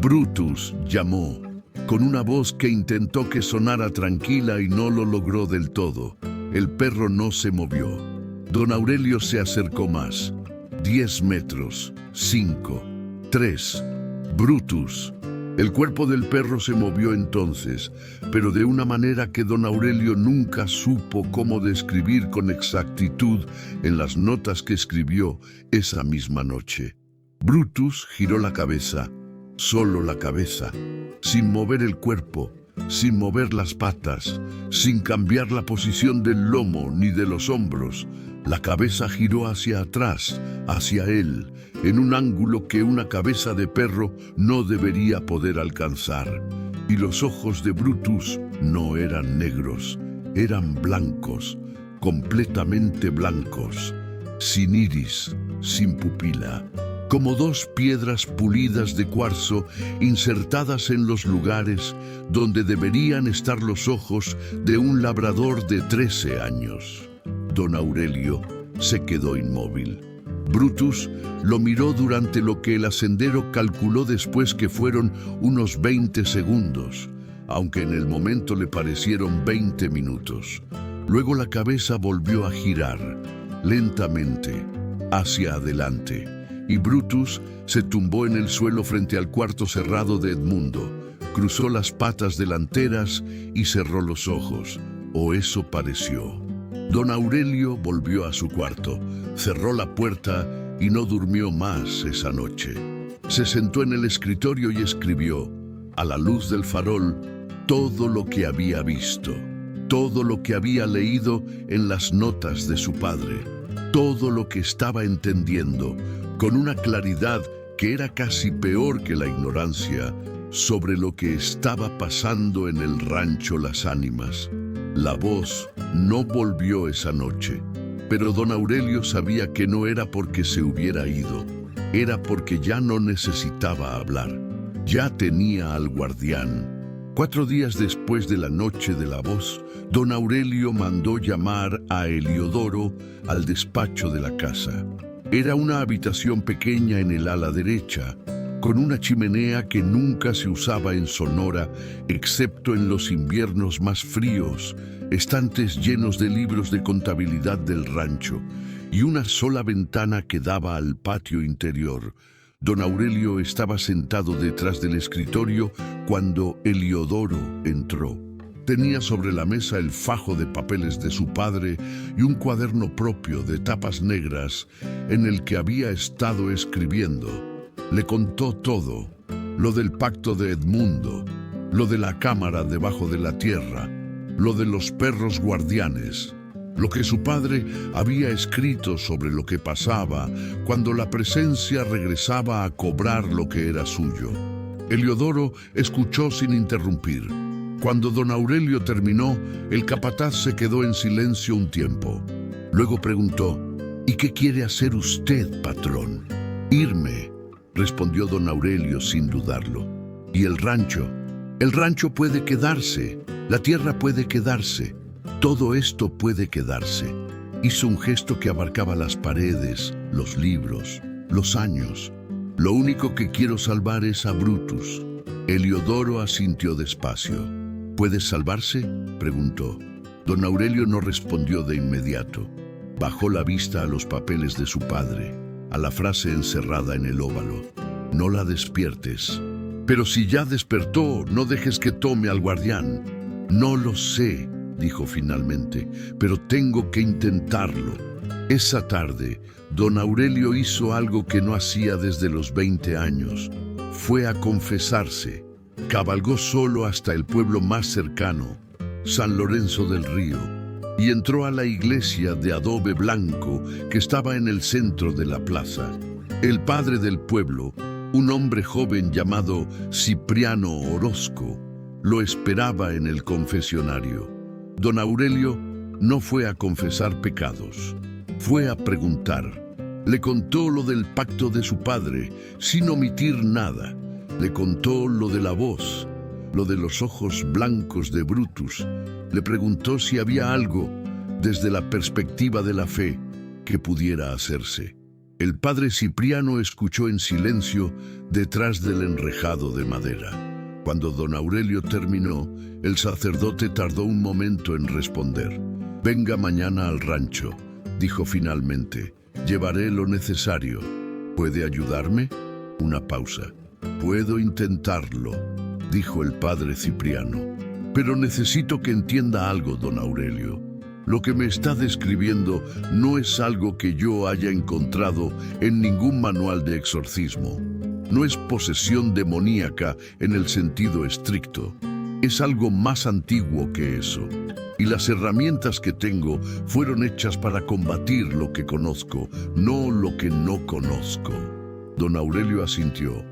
Brutus llamó, con una voz que intentó que sonara tranquila y no lo logró del todo. El perro no se movió. Don Aurelio se acercó más. 10 metros, 5, 3. Brutus. El cuerpo del perro se movió entonces, pero de una manera que don Aurelio nunca supo cómo describir con exactitud en las notas que escribió esa misma noche. Brutus giró la cabeza, solo la cabeza, sin mover el cuerpo, sin mover las patas, sin cambiar la posición del lomo ni de los hombros. La cabeza giró hacia atrás, hacia él, en un ángulo que una cabeza de perro no debería poder alcanzar. Y los ojos de Brutus no eran negros, eran blancos, completamente blancos, sin iris, sin pupila, como dos piedras pulidas de cuarzo insertadas en los lugares donde deberían estar los ojos de un labrador de 13 años. Don Aurelio se quedó inmóvil. Brutus lo miró durante lo que el hacendero calculó después que fueron unos 20 segundos, aunque en el momento le parecieron 20 minutos. Luego la cabeza volvió a girar, lentamente, hacia adelante, y Brutus se tumbó en el suelo frente al cuarto cerrado de Edmundo, cruzó las patas delanteras y cerró los ojos, o eso pareció. Don Aurelio volvió a su cuarto, cerró la puerta y no durmió más esa noche. Se sentó en el escritorio y escribió, a la luz del farol, todo lo que había visto, todo lo que había leído en las notas de su padre, todo lo que estaba entendiendo, con una claridad que era casi peor que la ignorancia, sobre lo que estaba pasando en el rancho Las Ánimas. La voz no volvió esa noche, pero don Aurelio sabía que no era porque se hubiera ido, era porque ya no necesitaba hablar, ya tenía al guardián. 4 días después de la noche de la voz, don Aurelio mandó llamar a Heliodoro al despacho de la casa. Era una habitación pequeña en el ala derecha, con una chimenea que nunca se usaba en Sonora, excepto en los inviernos más fríos, estantes llenos de libros de contabilidad del rancho, y una sola ventana que daba al patio interior. Don Aurelio estaba sentado detrás del escritorio cuando Heliodoro entró. Tenía sobre la mesa el fajo de papeles de su padre y un cuaderno propio de tapas negras en el que había estado escribiendo. Le contó todo, lo del pacto de Edmundo, lo de la cámara debajo de la tierra, lo de los perros guardianes, lo que su padre había escrito sobre lo que pasaba cuando la presencia regresaba a cobrar lo que era suyo. Heliodoro escuchó sin interrumpir. Cuando don Aurelio terminó, el capataz se quedó en silencio un tiempo. Luego preguntó: «¿Y qué quiere hacer usted, patrón?» «Irme», respondió don Aurelio sin dudarlo. «¿Y el rancho?» «El rancho puede quedarse, la tierra puede quedarse, todo esto puede quedarse». Hizo un gesto que abarcaba las paredes, los libros, los años. «Lo único que quiero salvar es a Brutus». Heliodoro asintió despacio. «¿Puedes salvarse?», preguntó. Don Aurelio no respondió de inmediato. Bajó la vista a los papeles de su padre, a la frase encerrada en el óvalo: «No la despiertes». «Pero si ya despertó, no dejes que tome al guardián». «No lo sé», dijo finalmente, «pero tengo que intentarlo». Esa tarde, don Aurelio hizo algo que no hacía desde los 20 años. Fue a confesarse. Cabalgó solo hasta el pueblo más cercano, San Lorenzo del Río, y entró a la iglesia de adobe blanco que estaba en el centro de la plaza. El padre del pueblo, un hombre joven llamado Cipriano Orozco, lo esperaba en el confesionario. Don Aurelio no fue a confesar pecados, fue a preguntar. Le contó lo del pacto de su padre, sin omitir nada. Le contó lo de la voz, lo de los ojos blancos de Brutus. Le preguntó si había algo, desde la perspectiva de la fe, que pudiera hacerse. El padre Cipriano escuchó en silencio detrás del enrejado de madera. Cuando don Aurelio terminó, el sacerdote tardó un momento en responder. «Venga mañana al rancho», dijo finalmente. «Llevaré lo necesario. ¿Puede ayudarme?» Una pausa. «Puedo intentarlo», dijo el padre Cipriano. «Pero necesito que entienda algo, don Aurelio. Lo que me está describiendo no es algo que yo haya encontrado en ningún manual de exorcismo. No es posesión demoníaca en el sentido estricto. Es algo más antiguo que eso. Y las herramientas que tengo fueron hechas para combatir lo que conozco, no lo que no conozco». Don Aurelio asintió.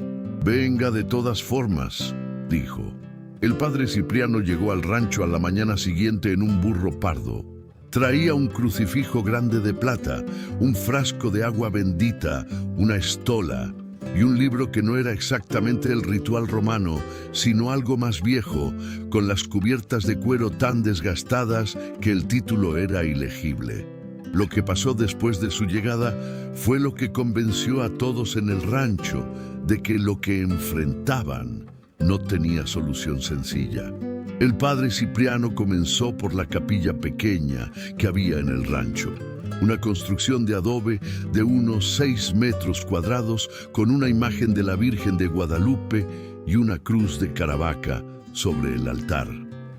«Venga de todas formas», dijo. El padre Cipriano llegó al rancho a la mañana siguiente en un burro pardo. Traía un crucifijo grande de plata, un frasco de agua bendita, una estola y un libro que no era exactamente el ritual romano, sino algo más viejo, con las cubiertas de cuero tan desgastadas que el título era ilegible. Lo que pasó después de su llegada fue lo que convenció a todos en el rancho de que lo que enfrentaban no tenía solución sencilla. El padre Cipriano comenzó por la capilla pequeña que había en el rancho, una construcción de adobe de unos 6 metros cuadrados con una imagen de la Virgen de Guadalupe y una cruz de Caravaca sobre el altar.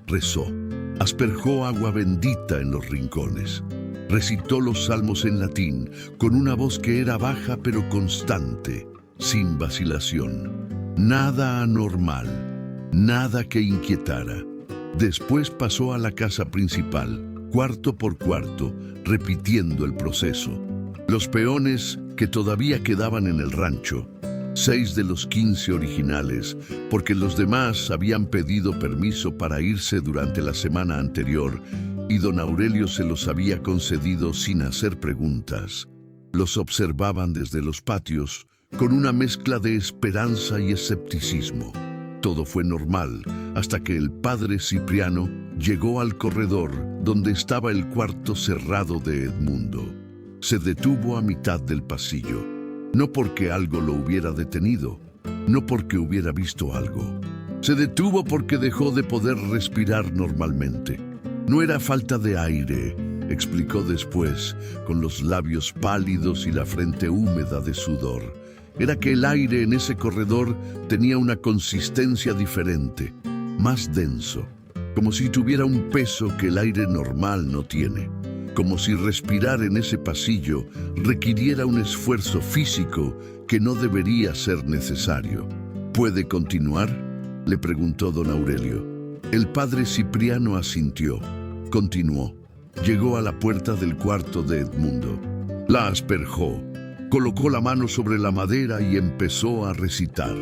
Rezó, asperjó agua bendita en los rincones, recitó los salmos en latín con una voz que era baja pero constante, sin vacilación. Nada anormal, nada que inquietara. Después pasó a la casa principal, cuarto por cuarto, repitiendo el proceso. Los peones que todavía quedaban en el rancho, 6 de los 15 originales, porque los demás habían pedido permiso para irse durante la semana anterior y don Aurelio se los había concedido sin hacer preguntas. Los observaban desde los patios con una mezcla de esperanza y escepticismo. Todo fue normal hasta que el padre Cipriano llegó al corredor donde estaba el cuarto cerrado de Edmundo. Se detuvo a mitad del pasillo, no porque algo lo hubiera detenido, no porque hubiera visto algo. Se detuvo porque dejó de poder respirar normalmente. No era falta de aire, explicó después, con los labios pálidos y la frente húmeda de sudor. Era que el aire en ese corredor tenía una consistencia diferente, más denso. como si tuviera un peso que el aire normal no tiene, como si respirar en ese pasillo requiriera un esfuerzo físico que no debería ser necesario. ¿Puede continuar?, le preguntó don Aurelio. El padre Cipriano asintió. Continuó. Llegó a la puerta del cuarto de Edmundo. La asperjó, colocó la mano sobre la madera y empezó a recitar.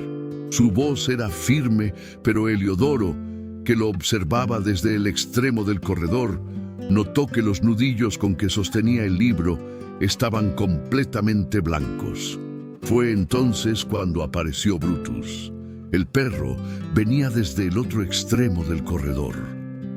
Su voz era firme, pero Heliodoro, que lo observaba desde el extremo del corredor, notó que los nudillos con que sostenía el libro estaban completamente blancos. Fue entonces cuando apareció Brutus. El perro venía desde el otro extremo del corredor.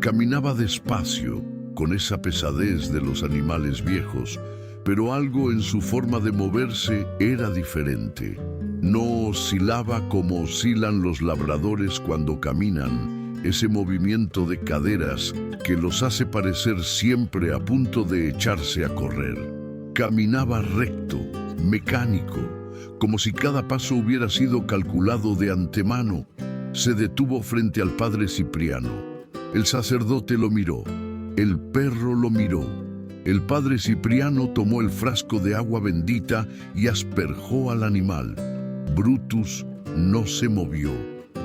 Caminaba despacio, con esa pesadez de los animales viejos, pero algo en su forma de moverse era diferente. No oscilaba como oscilan los labradores cuando caminan, ese movimiento de caderas que los hace parecer siempre a punto de echarse a correr. Caminaba recto, mecánico, como si cada paso hubiera sido calculado de antemano. Se detuvo frente al padre Cipriano. El sacerdote lo miró. El perro lo miró. El padre Cipriano tomó el frasco de agua bendita y asperjó al animal. Brutus no se movió.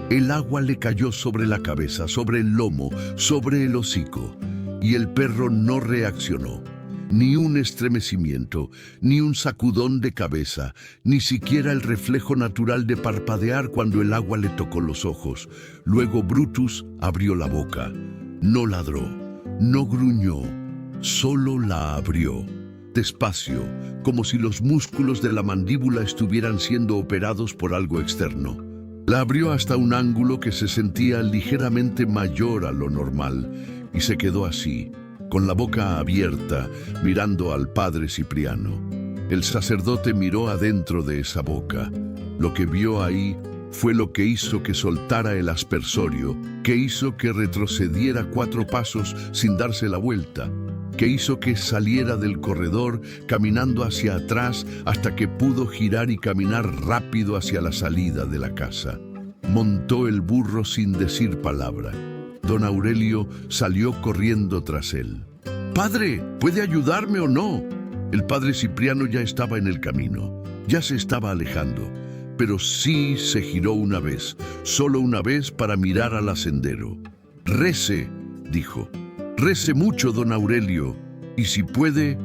El agua le cayó sobre la cabeza, sobre el lomo, sobre el hocico, y el perro no reaccionó. Ni un estremecimiento, ni un sacudón de cabeza, ni siquiera el reflejo natural de parpadear cuando el agua le tocó los ojos. Luego Brutus abrió la boca. No ladró, no gruñó, solo la abrió. Despacio, como si los músculos de la mandíbula estuvieran siendo operados por algo externo. La abrió hasta un ángulo que se sentía ligeramente mayor a lo normal y se quedó así, con la boca abierta, mirando al padre Cipriano. El sacerdote miró adentro de esa boca. Lo que vio ahí fue lo que hizo que soltara el aspersorio, que hizo que retrocediera 4 pasos sin darse la vuelta, que hizo que saliera del corredor caminando hacia atrás hasta que pudo girar y caminar rápido hacia la salida de la casa. Montó el burro sin decir palabra. Don Aurelio salió corriendo tras él. «Padre, ¿puede ayudarme o no?». El padre Cipriano ya estaba en el camino, ya se estaba alejando, pero sí se giró una vez, solo una vez para mirar al hacendero. «Rece», dijo. «Rece mucho, don Aurelio, y si puede,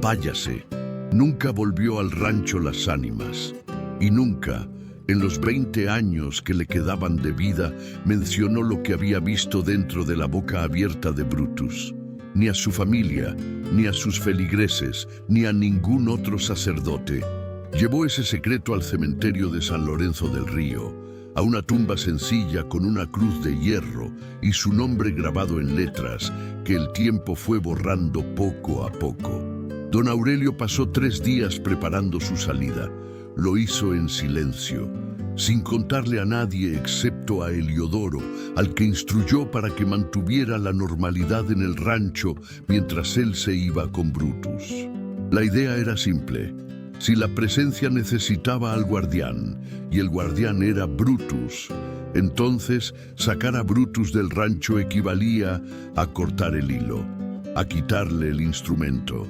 váyase». Nunca volvió al rancho Las Ánimas, y nunca, en los 20 años que le quedaban de vida, mencionó lo que había visto dentro de la boca abierta de Brutus. Ni a su familia, ni a sus feligreses, ni a ningún otro sacerdote. Llevó ese secreto al cementerio de San Lorenzo del Río, a una tumba sencilla con una cruz de hierro y su nombre grabado en letras que el tiempo fue borrando poco a poco. Don Aurelio pasó 3 días preparando su salida. Lo hizo en silencio, sin contarle a nadie excepto a Heliodoro, al que instruyó para que mantuviera la normalidad en el rancho mientras él se iba con Brutus. La idea era simple. Si la presencia necesitaba al guardián, y el guardián era Brutus, entonces sacar a Brutus del rancho equivalía a cortar el hilo, a quitarle el instrumento,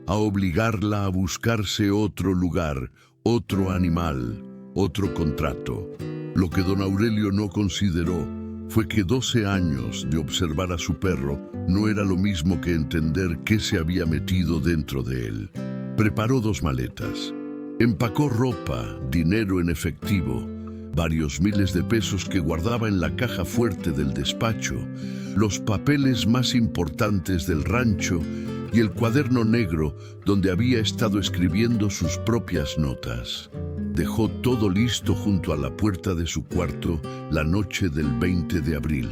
a obligarla a buscarse otro lugar, otro animal, otro contrato. Lo que don Aurelio no consideró fue que 12 años de observar a su perro no era lo mismo que entender qué se había metido dentro de él. Preparó 2 maletas. Empacó ropa, dinero en efectivo, varios miles de pesos que guardaba en la caja fuerte del despacho, los papeles más importantes del rancho y el cuaderno negro donde había estado escribiendo sus propias notas. Dejó todo listo junto a la puerta de su cuarto la noche del 20 de abril.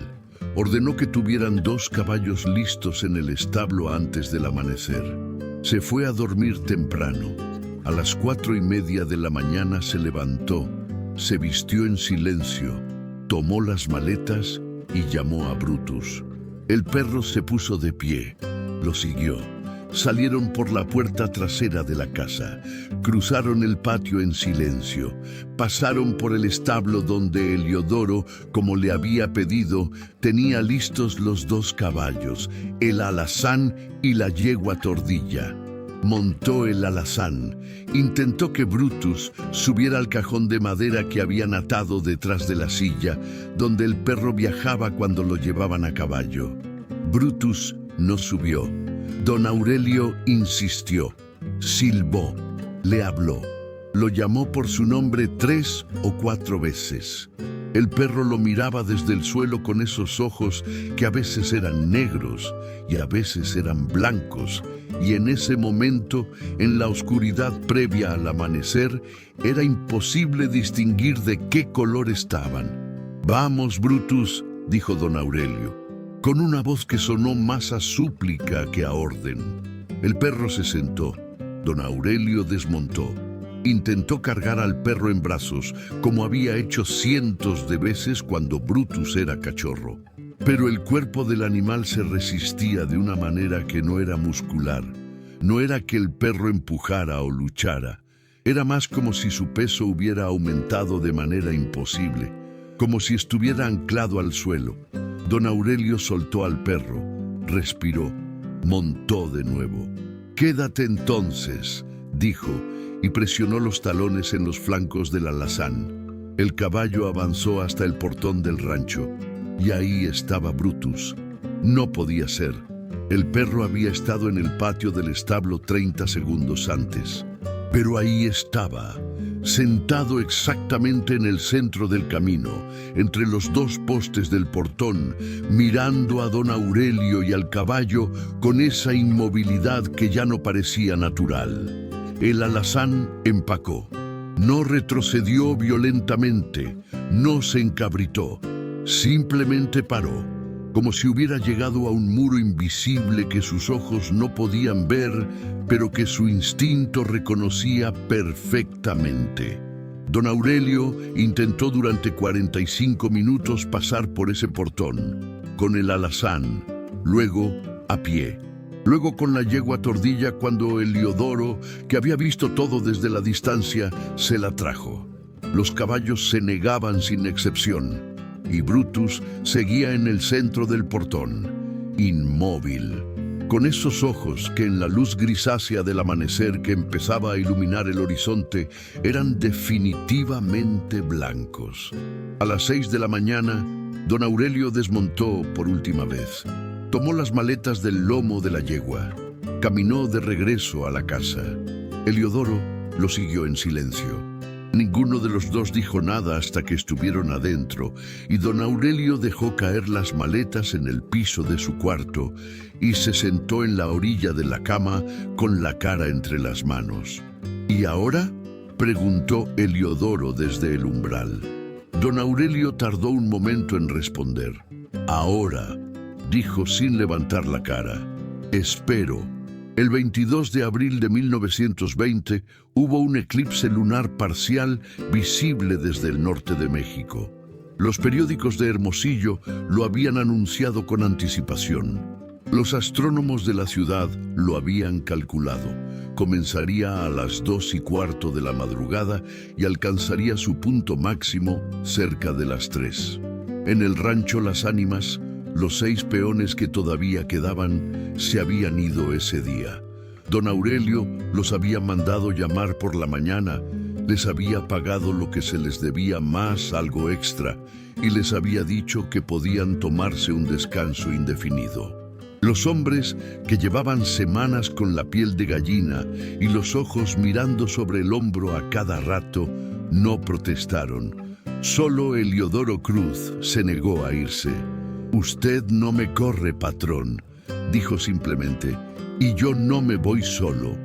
Ordenó que tuvieran 2 caballos listos en el establo antes del amanecer. Se fue a dormir temprano. A las 4:30 de la mañana se levantó, se vistió en silencio, tomó las maletas y llamó a Brutus. El perro se puso de pie, lo siguió. salieron por la puerta trasera de la casa, cruzaron el patio en silencio, pasaron por el establo donde Heliodoro, como le había pedido, tenía listos los 2 caballos, el alazán y la yegua tordilla. Montó el alazán, intentó que Brutus subiera al cajón de madera que habían atado detrás de la silla, donde el perro viajaba cuando lo llevaban a caballo. Brutus no subió. Don Aurelio insistió, silbó, le habló, lo llamó por su nombre 3 o 4 veces. El perro lo miraba desde el suelo con esos ojos que a veces eran negros y a veces eran blancos, y en ese momento, en la oscuridad previa al amanecer, era imposible distinguir de qué color estaban. «Vamos, Brutus», dijo don Aurelio, con una voz que sonó más a súplica que a orden. El perro se sentó. Don Aurelio desmontó. Intentó cargar al perro en brazos, como había hecho cientos de veces cuando Brutus era cachorro. Pero el cuerpo del animal se resistía de una manera que no era muscular. No era que el perro empujara o luchara. Era más como si su peso hubiera aumentado de manera imposible, como si estuviera anclado al suelo. Don Aurelio soltó al perro, respiró, montó de nuevo. «Quédate entonces», dijo, y presionó los talones en los flancos del alazán. El caballo avanzó hasta el portón del rancho, y ahí estaba Brutus. No podía ser. El perro había estado en el patio del establo 30 segundos antes. Pero ahí estaba, sentado exactamente en el centro del camino, entre los 2 postes del portón, mirando a don Aurelio y al caballo con esa inmovilidad que ya no parecía natural. El alazán empacó. No retrocedió violentamente, no se encabritó, simplemente paró, como si hubiera llegado a un muro invisible que sus ojos no podían ver, pero que su instinto reconocía perfectamente. Don Aurelio intentó durante 45 minutos pasar por ese portón, con el alazán, luego a pie, luego con la yegua tordilla cuando Heliodoro, que había visto todo desde la distancia, se la trajo. Los caballos se negaban sin excepción, y Brutus seguía en el centro del portón, inmóvil, con esos ojos que en la luz grisácea del amanecer que empezaba a iluminar el horizonte eran definitivamente blancos. A las 6 de la mañana, don Aurelio desmontó por última vez. Tomó las maletas del lomo de la yegua. Caminó de regreso a la casa. Heliodoro lo siguió en silencio. Ninguno de los 2 dijo nada hasta que estuvieron adentro, y don Aurelio dejó caer las maletas en el piso de su cuarto y se sentó en la orilla de la cama con la cara entre las manos. «¿Y ahora?», preguntó Heliodoro desde el umbral. Don Aurelio tardó un momento en responder. «Ahora», dijo sin levantar la cara. «Espero». El 22 de abril de 1920 hubo un eclipse lunar parcial visible desde el norte de México. Los periódicos de Hermosillo lo habían anunciado con anticipación. Los astrónomos de la ciudad lo habían calculado. Comenzaría a las 2:15 de la madrugada y alcanzaría su punto máximo cerca de las 3. En el rancho Las Ánimas, los 6 peones que todavía quedaban se habían ido ese día. Don Aurelio los había mandado llamar por la mañana, les había pagado lo que se les debía más algo extra y les había dicho que podían tomarse un descanso indefinido. Los hombres, que llevaban semanas con la piel de gallina y los ojos mirando sobre el hombro a cada rato, no protestaron. Solo Heliodoro Cruz se negó a irse. «Usted no me corre, patrón», dijo simplemente, «y yo no me voy solo».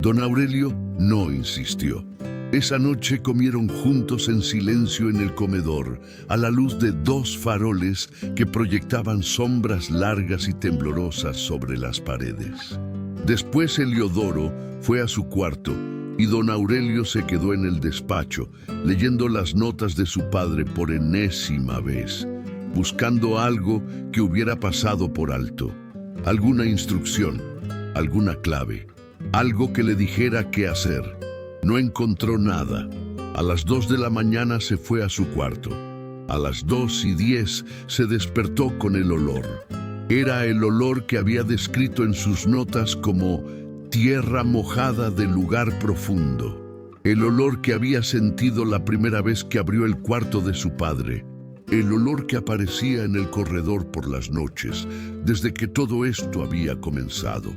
Don Aurelio no insistió. Esa noche comieron juntos en silencio en el comedor, a la luz de 2 faroles que proyectaban sombras largas y temblorosas sobre las paredes. Después Heliodoro fue a su cuarto y don Aurelio se quedó en el despacho, leyendo las notas de su padre por enésima vez, buscando algo que hubiera pasado por alto, alguna instrucción, alguna clave, algo que le dijera qué hacer. No encontró nada. A las 2 de la mañana se fue a su cuarto. A las 2:10 se despertó con el olor. Era el olor que había descrito en sus notas como tierra mojada de lugar profundo. El olor que había sentido la primera vez que abrió el cuarto de su padre. El olor que aparecía en el corredor por las noches, desde que todo esto había comenzado.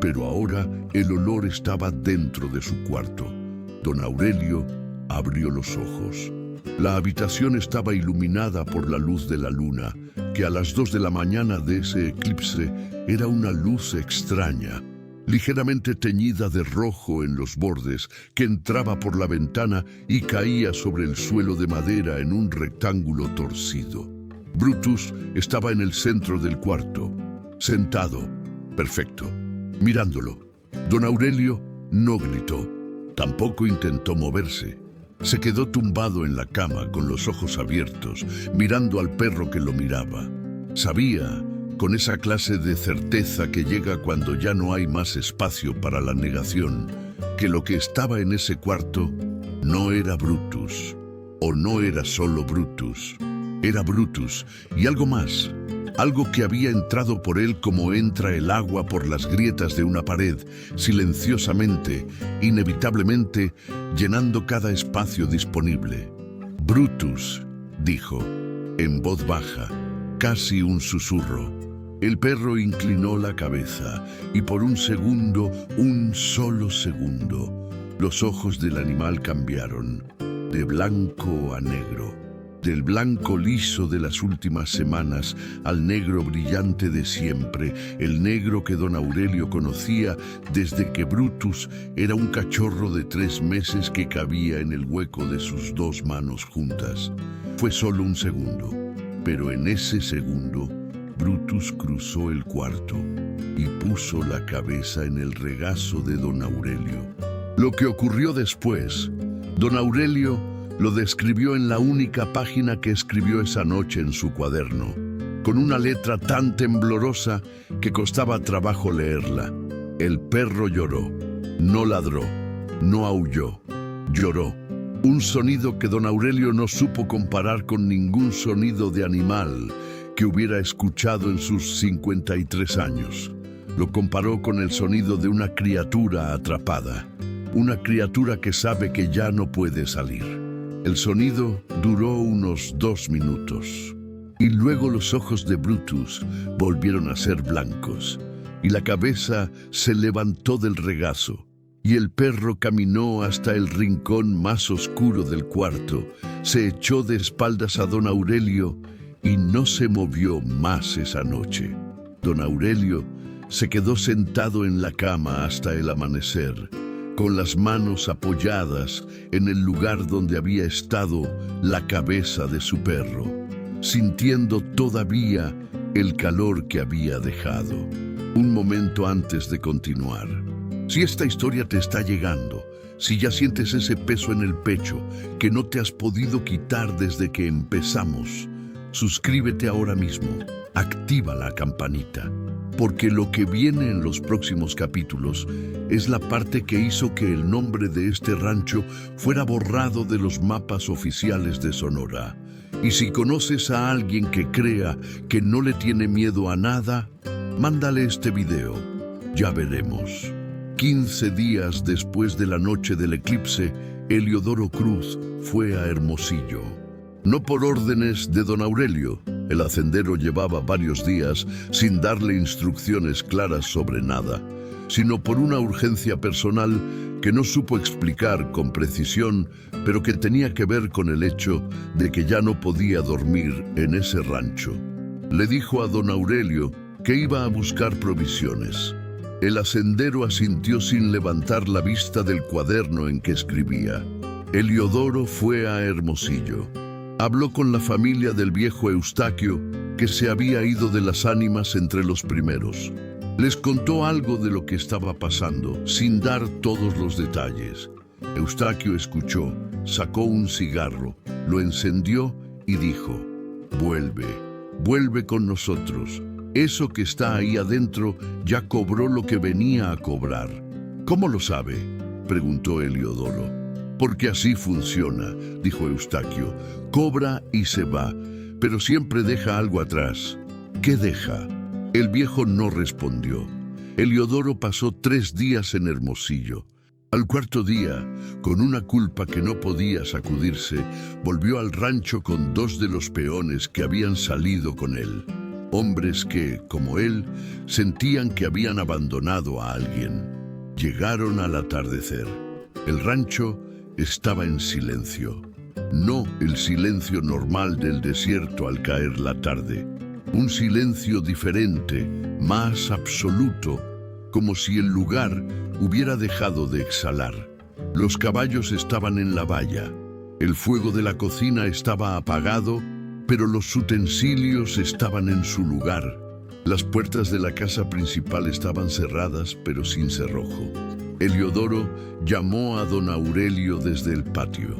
Pero ahora el olor estaba dentro de su cuarto. Don Aurelio abrió los ojos. La habitación estaba iluminada por la luz de la luna, que a las 2 de la mañana de ese eclipse era una luz extraña, ligeramente teñida de rojo en los bordes, que entraba por la ventana y caía sobre el suelo de madera en un rectángulo torcido. Brutus estaba en el centro del cuarto, sentado, perfecto, mirándolo. Don Aurelio no gritó, tampoco intentó moverse. Se quedó tumbado en la cama con los ojos abiertos, mirando al perro que lo miraba. Sabía, con esa clase de certeza que llega cuando ya no hay más espacio para la negación, que lo que estaba en ese cuarto no era Brutus, o no era solo Brutus. Era Brutus y algo más, algo que había entrado por él como entra el agua por las grietas de una pared, silenciosamente, inevitablemente, llenando cada espacio disponible. Brutus, dijo, en voz baja, casi un susurro. El perro inclinó la cabeza y por un segundo, un solo segundo, los ojos del animal cambiaron, de blanco a negro. Del blanco liso de las últimas semanas al negro brillante de siempre, el negro que don Aurelio conocía desde que Brutus era un cachorro de 3 meses que cabía en el hueco de sus 2 manos juntas. Fue solo un segundo, pero en ese segundo, Brutus cruzó el cuarto y puso la cabeza en el regazo de don Aurelio. Lo que ocurrió después, don Aurelio lo describió en la única página que escribió esa noche en su cuaderno, con una letra tan temblorosa que costaba trabajo leerla. El perro lloró, no ladró, no aulló, lloró. Un sonido que don Aurelio no supo comparar con ningún sonido de animal que hubiera escuchado en sus 53 años. Lo comparó con el sonido de una criatura atrapada, una criatura que sabe que ya no puede salir. El sonido duró unos 2 minutos, y luego los ojos de Brutus volvieron a ser blancos, y la cabeza se levantó del regazo, y el perro caminó hasta el rincón más oscuro del cuarto, se echó de espaldas a don Aurelio y no se movió más esa noche. Don Aurelio se quedó sentado en la cama hasta el amanecer, con las manos apoyadas en el lugar donde había estado la cabeza de su perro, sintiendo todavía el calor que había dejado. Un momento antes de continuar. Si esta historia te está llegando, si ya sientes ese peso en el pecho que no te has podido quitar desde que empezamos, suscríbete ahora mismo, activa la campanita, porque lo que viene en los próximos capítulos es la parte que hizo que el nombre de este rancho fuera borrado de los mapas oficiales de Sonora. Y si conoces a alguien que crea que no le tiene miedo a nada, mándale este video. Ya veremos. 15 días después de la noche del eclipse, Heliodoro Cruz fue a Hermosillo. No por órdenes de don Aurelio. El hacendero llevaba varios días sin darle instrucciones claras sobre nada, sino por una urgencia personal que no supo explicar con precisión, pero que tenía que ver con el hecho de que ya no podía dormir en ese rancho. Le dijo a don Aurelio que iba a buscar provisiones. El hacendero asintió sin levantar la vista del cuaderno en que escribía. Heliodoro fue a Hermosillo. Habló con la familia del viejo Eustaquio, que se había ido de las ánimas entre los primeros. Les contó algo de lo que estaba pasando, sin dar todos los detalles. Eustaquio escuchó, sacó un cigarro, lo encendió y dijo: vuelve con nosotros. Eso que está ahí adentro ya cobró lo que venía a cobrar. ¿Cómo lo sabe?, preguntó Heliodoro. Porque así funciona, dijo Eustaquio. Cobra y se va, pero siempre deja algo atrás. ¿Qué deja? El viejo no respondió. Heliodoro pasó 3 días en Hermosillo. Al 4.º día, con una culpa que no podía sacudirse, volvió al rancho con 2 de los peones que habían salido con él. Hombres que, como él, sentían que habían abandonado a alguien. Llegaron al atardecer. El rancho estaba en silencio. No el silencio normal del desierto al caer la tarde. Un silencio diferente, más absoluto, como si el lugar hubiera dejado de exhalar. Los caballos estaban en la valla. El fuego de la cocina estaba apagado, pero los utensilios estaban en su lugar. Las puertas de la casa principal estaban cerradas, pero sin cerrojo. Heliodoro llamó a don Aurelio desde el patio.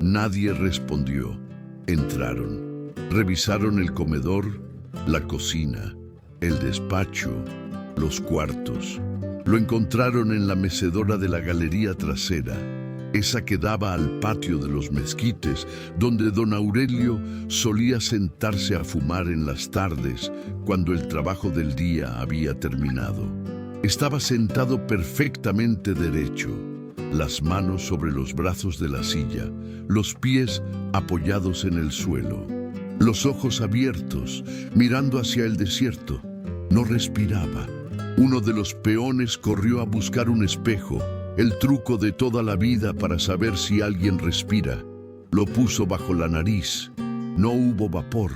Nadie respondió. Entraron. Revisaron el comedor, la cocina, el despacho, los cuartos. Lo encontraron en la mecedora de la galería trasera, esa que daba al patio de los mezquites, donde don Aurelio solía sentarse a fumar en las tardes, cuando el trabajo del día había terminado. Estaba sentado perfectamente derecho, las manos sobre los brazos de la silla, los pies apoyados en el suelo, los ojos abiertos, mirando hacia el desierto. No respiraba. Uno de los peones corrió a buscar un espejo, el truco de toda la vida para saber si alguien respira. Lo puso bajo la nariz. No hubo vapor.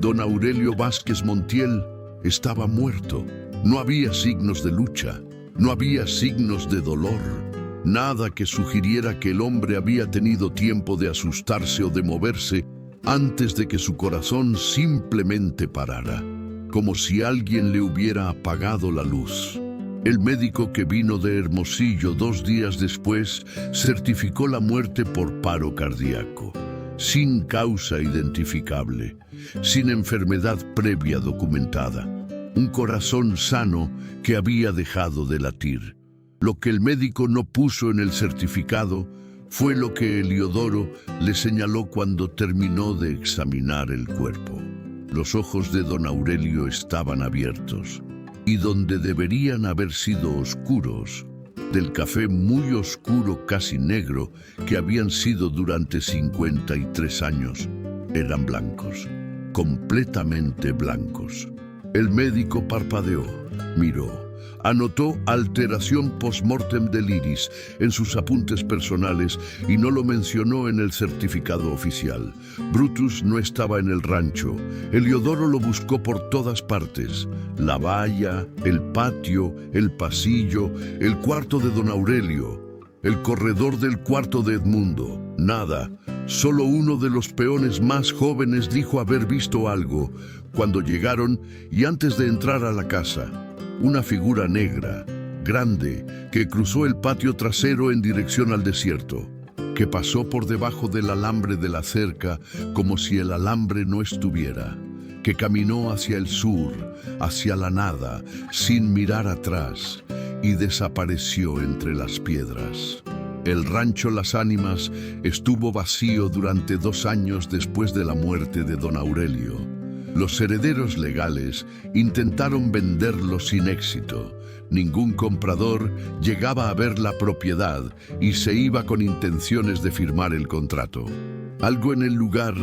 Don Aurelio Vázquez Montiel estaba muerto. No había signos de lucha. No había signos de dolor. Nada que sugiriera que el hombre había tenido tiempo de asustarse o de moverse antes de que su corazón simplemente parara, como si alguien le hubiera apagado la luz. El médico que vino de Hermosillo 2 días después certificó la muerte por paro cardíaco, sin causa identificable, sin enfermedad previa documentada, un corazón sano que había dejado de latir. Lo que el médico no puso en el certificado fue lo que Heliodoro le señaló cuando terminó de examinar el cuerpo. Los ojos de don Aurelio estaban abiertos, y donde deberían haber sido oscuros, del café muy oscuro, casi negro, que habían sido durante 53 años, eran blancos, completamente blancos. El médico parpadeó, miró. Anotó alteración post-mortem del iris en sus apuntes personales y no lo mencionó en el certificado oficial. Brutus no estaba en el rancho. Heliodoro lo buscó por todas partes. La valla, el patio, el pasillo, el cuarto de don Aurelio, el corredor del cuarto de Edmundo. Nada. Solo uno de los peones más jóvenes dijo haber visto algo cuando llegaron y antes de entrar a la casa. Una figura negra, grande, que cruzó el patio trasero en dirección al desierto, que pasó por debajo del alambre de la cerca como si el alambre no estuviera, que caminó hacia el sur, hacia la nada, sin mirar atrás, y desapareció entre las piedras. El rancho Las Ánimas estuvo vacío durante 2 años después de la muerte de don Aurelio. Los herederos legales intentaron venderlo sin éxito. Ningún comprador llegaba a ver la propiedad y se iba con intenciones de firmar el contrato. Algo en el lugar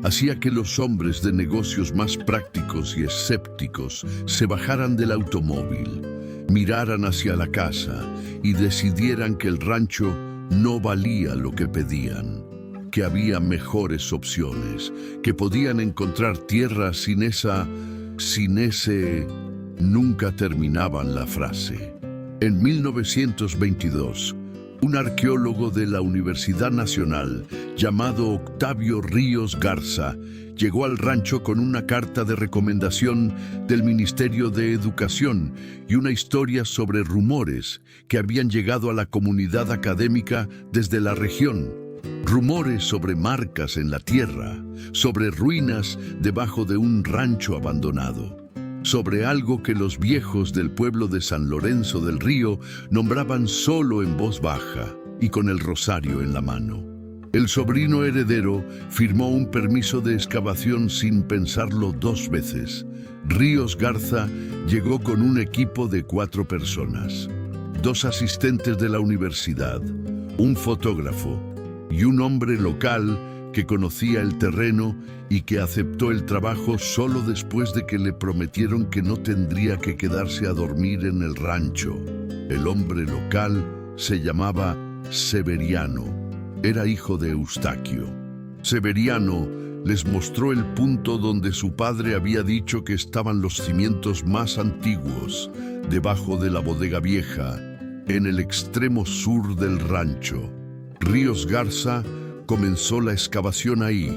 hacía que los hombres de negocios más prácticos y escépticos se bajaran del automóvil, miraran hacia la casa y decidieran que el rancho no valía lo que pedían, que había mejores opciones, que podían encontrar tierra sin ese... Nunca terminaban la frase. En 1922, un arqueólogo de la Universidad Nacional, llamado Octavio Ríos Garza, llegó al rancho con una carta de recomendación del Ministerio de Educación y una historia sobre rumores que habían llegado a la comunidad académica desde la región. Rumores sobre marcas en la tierra, sobre ruinas debajo de un rancho abandonado. sobre algo que los viejos del pueblo de San Lorenzo del Río nombraban solo en voz baja y con el rosario en la mano. El sobrino heredero firmó un permiso de excavación sin pensarlo 2 veces. Ríos Garza llegó con un equipo de 4 personas, 2 asistentes de la universidad, un fotógrafo y un hombre local que conocía el terreno y que aceptó el trabajo solo después de que le prometieron que no tendría que quedarse a dormir en el rancho. El hombre local se llamaba Severiano. Era hijo de Eustaquio. Severiano les mostró el punto donde su padre había dicho que estaban los cimientos más antiguos, debajo de la bodega vieja, en el extremo sur del rancho. Ríos Garza comenzó la excavación ahí.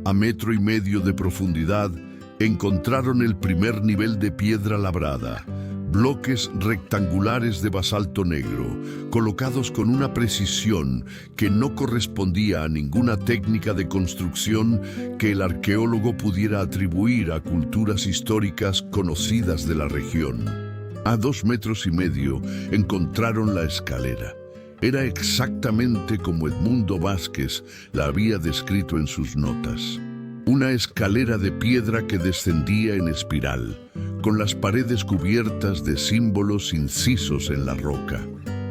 A 1,5 metros de profundidad encontraron el primer nivel de piedra labrada, bloques rectangulares de basalto negro, colocados con una precisión que no correspondía a ninguna técnica de construcción que el arqueólogo pudiera atribuir a culturas históricas conocidas de la región. A 2,5 metros encontraron la escalera. Era exactamente como Edmundo Vázquez la había descrito en sus notas. Una escalera de piedra que descendía en espiral, con las paredes cubiertas de símbolos incisos en la roca.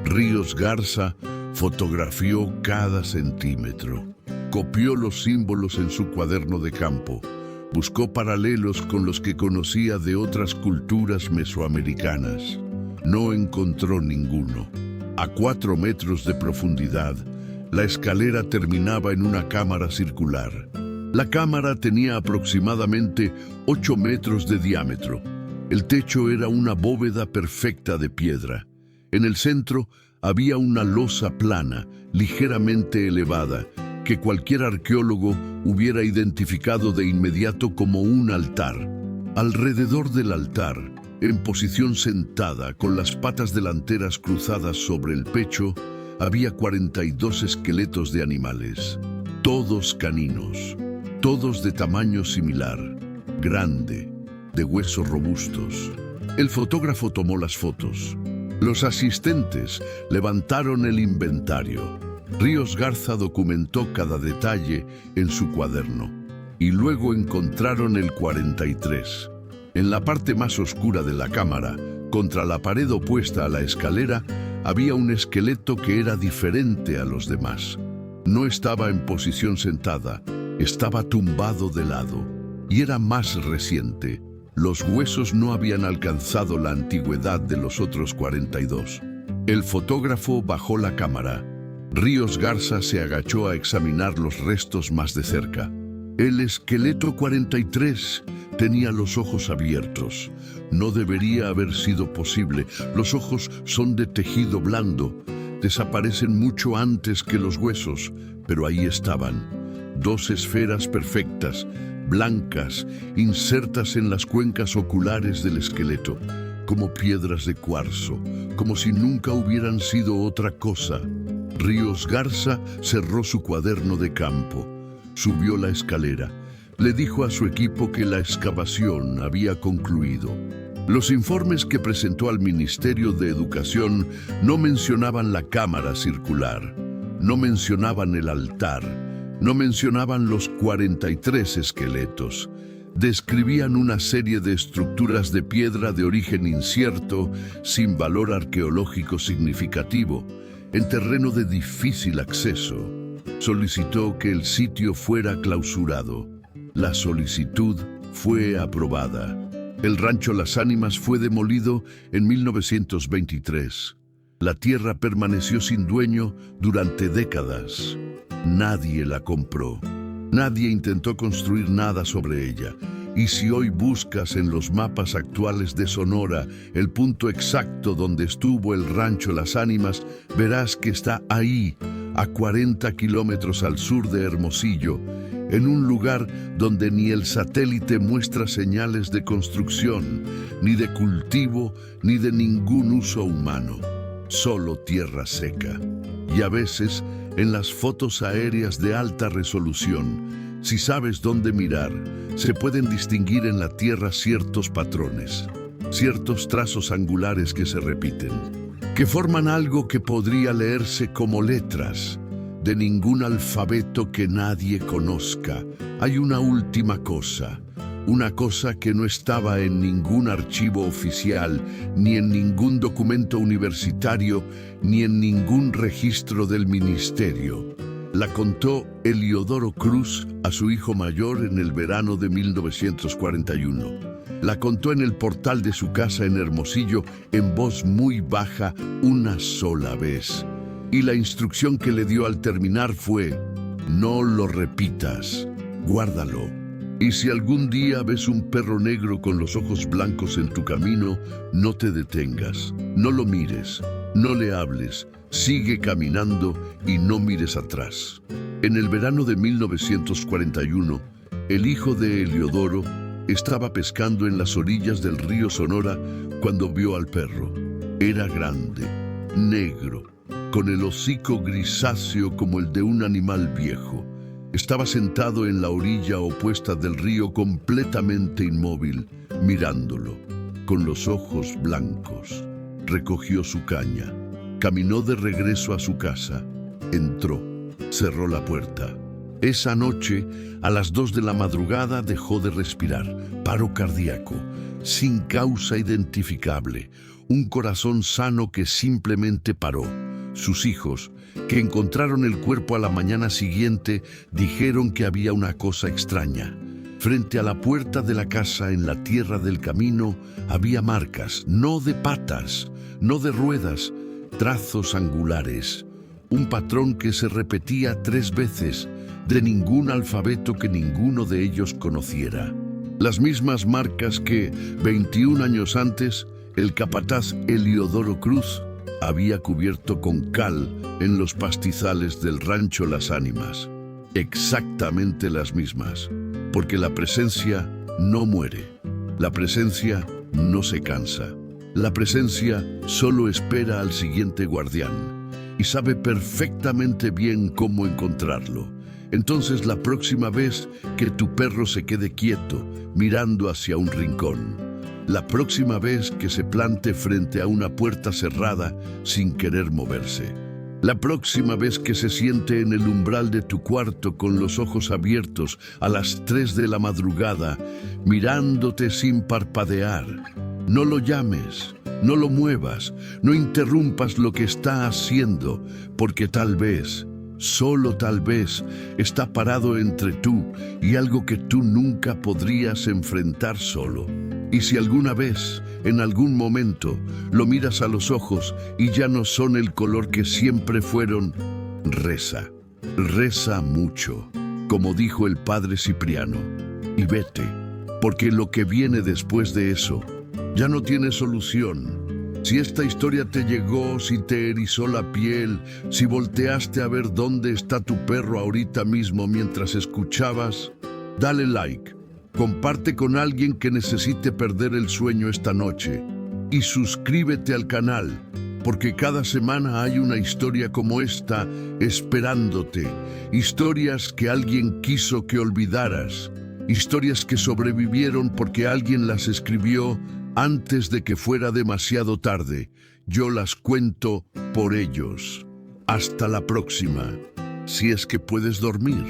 Ríos Garza fotografió cada centímetro, copió los símbolos en su cuaderno de campo, buscó paralelos con los que conocía de otras culturas mesoamericanas. No encontró ninguno. A 4 metros de profundidad, la escalera terminaba en una cámara circular. La cámara tenía aproximadamente 8 metros de diámetro. El techo era una bóveda perfecta de piedra. En el centro había una losa plana, ligeramente elevada, que cualquier arqueólogo hubiera identificado de inmediato como un altar. Alrededor del altar, en posición sentada, con las patas delanteras cruzadas sobre el pecho, había 42 esqueletos de animales, todos caninos, todos de tamaño similar, grande, de huesos robustos. El fotógrafo tomó las fotos. Los asistentes levantaron el inventario. Ríos Garza documentó cada detalle en su cuaderno. Y luego encontraron el 43. En la parte más oscura de la cámara, contra la pared opuesta a la escalera, había un esqueleto que era diferente a los demás. No estaba en posición sentada, estaba tumbado de lado, y era más reciente. Los huesos no habían alcanzado la antigüedad de los otros 42. El fotógrafo bajó la cámara. Ríos Garza se agachó a examinar los restos más de cerca. El esqueleto 43 tenía los ojos abiertos. No debería haber sido posible. Los ojos son de tejido blando. Desaparecen mucho antes que los huesos, pero ahí estaban. 2 esferas perfectas, blancas, insertas en las cuencas oculares del esqueleto, como piedras de cuarzo, como si nunca hubieran sido otra cosa. Ríos Garza cerró su cuaderno de campo, subió la escalera, le dijo a su equipo que la excavación había concluido. Los informes que presentó al Ministerio de Educación no mencionaban la cámara circular, no mencionaban el altar, no mencionaban los 43 esqueletos. Describían una serie de estructuras de piedra de origen incierto, sin valor arqueológico significativo, en terreno de difícil acceso. Solicitó que el sitio fuera clausurado. La solicitud fue aprobada. El rancho Las Ánimas fue demolido en 1923. La tierra permaneció sin dueño durante décadas. Nadie la compró. Nadie intentó construir nada sobre ella. Y si hoy buscas en los mapas actuales de Sonora el punto exacto donde estuvo el rancho Las Ánimas, verás que está ahí, a 40 kilómetros al sur de Hermosillo, en un lugar donde ni el satélite muestra señales de construcción, ni de cultivo, ni de ningún uso humano. Solo tierra seca. Y a veces, en las fotos aéreas de alta resolución, Si sabes dónde mirar, se pueden distinguir en la tierra ciertos patrones, ciertos trazos angulares que se repiten, que forman algo que podría leerse como letras. De ningún alfabeto que nadie conozca, hay una última cosa. Una cosa que no estaba en ningún archivo oficial, ni en ningún documento universitario, ni en ningún registro del ministerio. La contó Heliodoro Cruz a su hijo mayor en el verano de 1941. La contó en el portal de su casa en Hermosillo en voz muy baja una sola vez. Y la instrucción que le dio al terminar fue: no lo repitas, guárdalo. Y si algún día ves un perro negro con los ojos blancos en tu camino, no te detengas, no lo mires, no le hables, sigue caminando y no mires atrás. En el verano de 1941, el hijo de Heliodoro estaba pescando en las orillas del río Sonora cuando vio al perro. Era grande, negro, con el hocico grisáceo como el de un animal viejo. Estaba sentado en la orilla opuesta del río completamente inmóvil, mirándolo, con los ojos blancos. Recogió su caña, caminó de regreso a su casa, entró, cerró la puerta. Esa noche, a las 2 de la madrugada, dejó de respirar, paro cardíaco, sin causa identificable, un corazón sano que simplemente paró. Sus hijos, que encontraron el cuerpo a la mañana siguiente, dijeron que había una cosa extraña. Frente a la puerta de la casa, en la tierra del camino, había marcas, no de patas, no de ruedas, trazos angulares. Un patrón que se repetía 3 veces, de ningún alfabeto que ninguno de ellos conociera. Las mismas marcas que, 21 años antes, el capataz Heliodoro Cruz había cubierto con cal en los pastizales del rancho Las Ánimas. Exactamente las mismas, porque la presencia no muere, la presencia no se cansa, la presencia solo espera al siguiente guardián y sabe perfectamente bien cómo encontrarlo. Entonces, la próxima vez que tu perro se quede quieto, mirando hacia un rincón, la próxima vez que se plante frente a una puerta cerrada sin querer moverse, la próxima vez que se siente en el umbral de tu cuarto con los ojos abiertos a las 3 de la madrugada, mirándote sin parpadear, no lo llames, no lo muevas, no interrumpas lo que está haciendo, porque tal vez, solo tal vez, está parado entre tú y algo que tú nunca podrías enfrentar solo. Y si alguna vez, en algún momento, lo miras a los ojos y ya no son el color que siempre fueron, reza, reza mucho, como dijo el padre Cipriano, y vete, porque lo que viene después de eso ya no tiene solución. Si esta historia te llegó, si te erizó la piel, si volteaste a ver dónde está tu perro ahorita mismo mientras escuchabas, dale like, comparte con alguien que necesite perder el sueño esta noche y suscríbete al canal, porque cada semana hay una historia como esta esperándote, historias que alguien quiso que olvidaras, historias que sobrevivieron porque alguien las escribió antes de que fuera demasiado tarde. Yo las cuento por ellos. Hasta la próxima, si es que puedes dormir.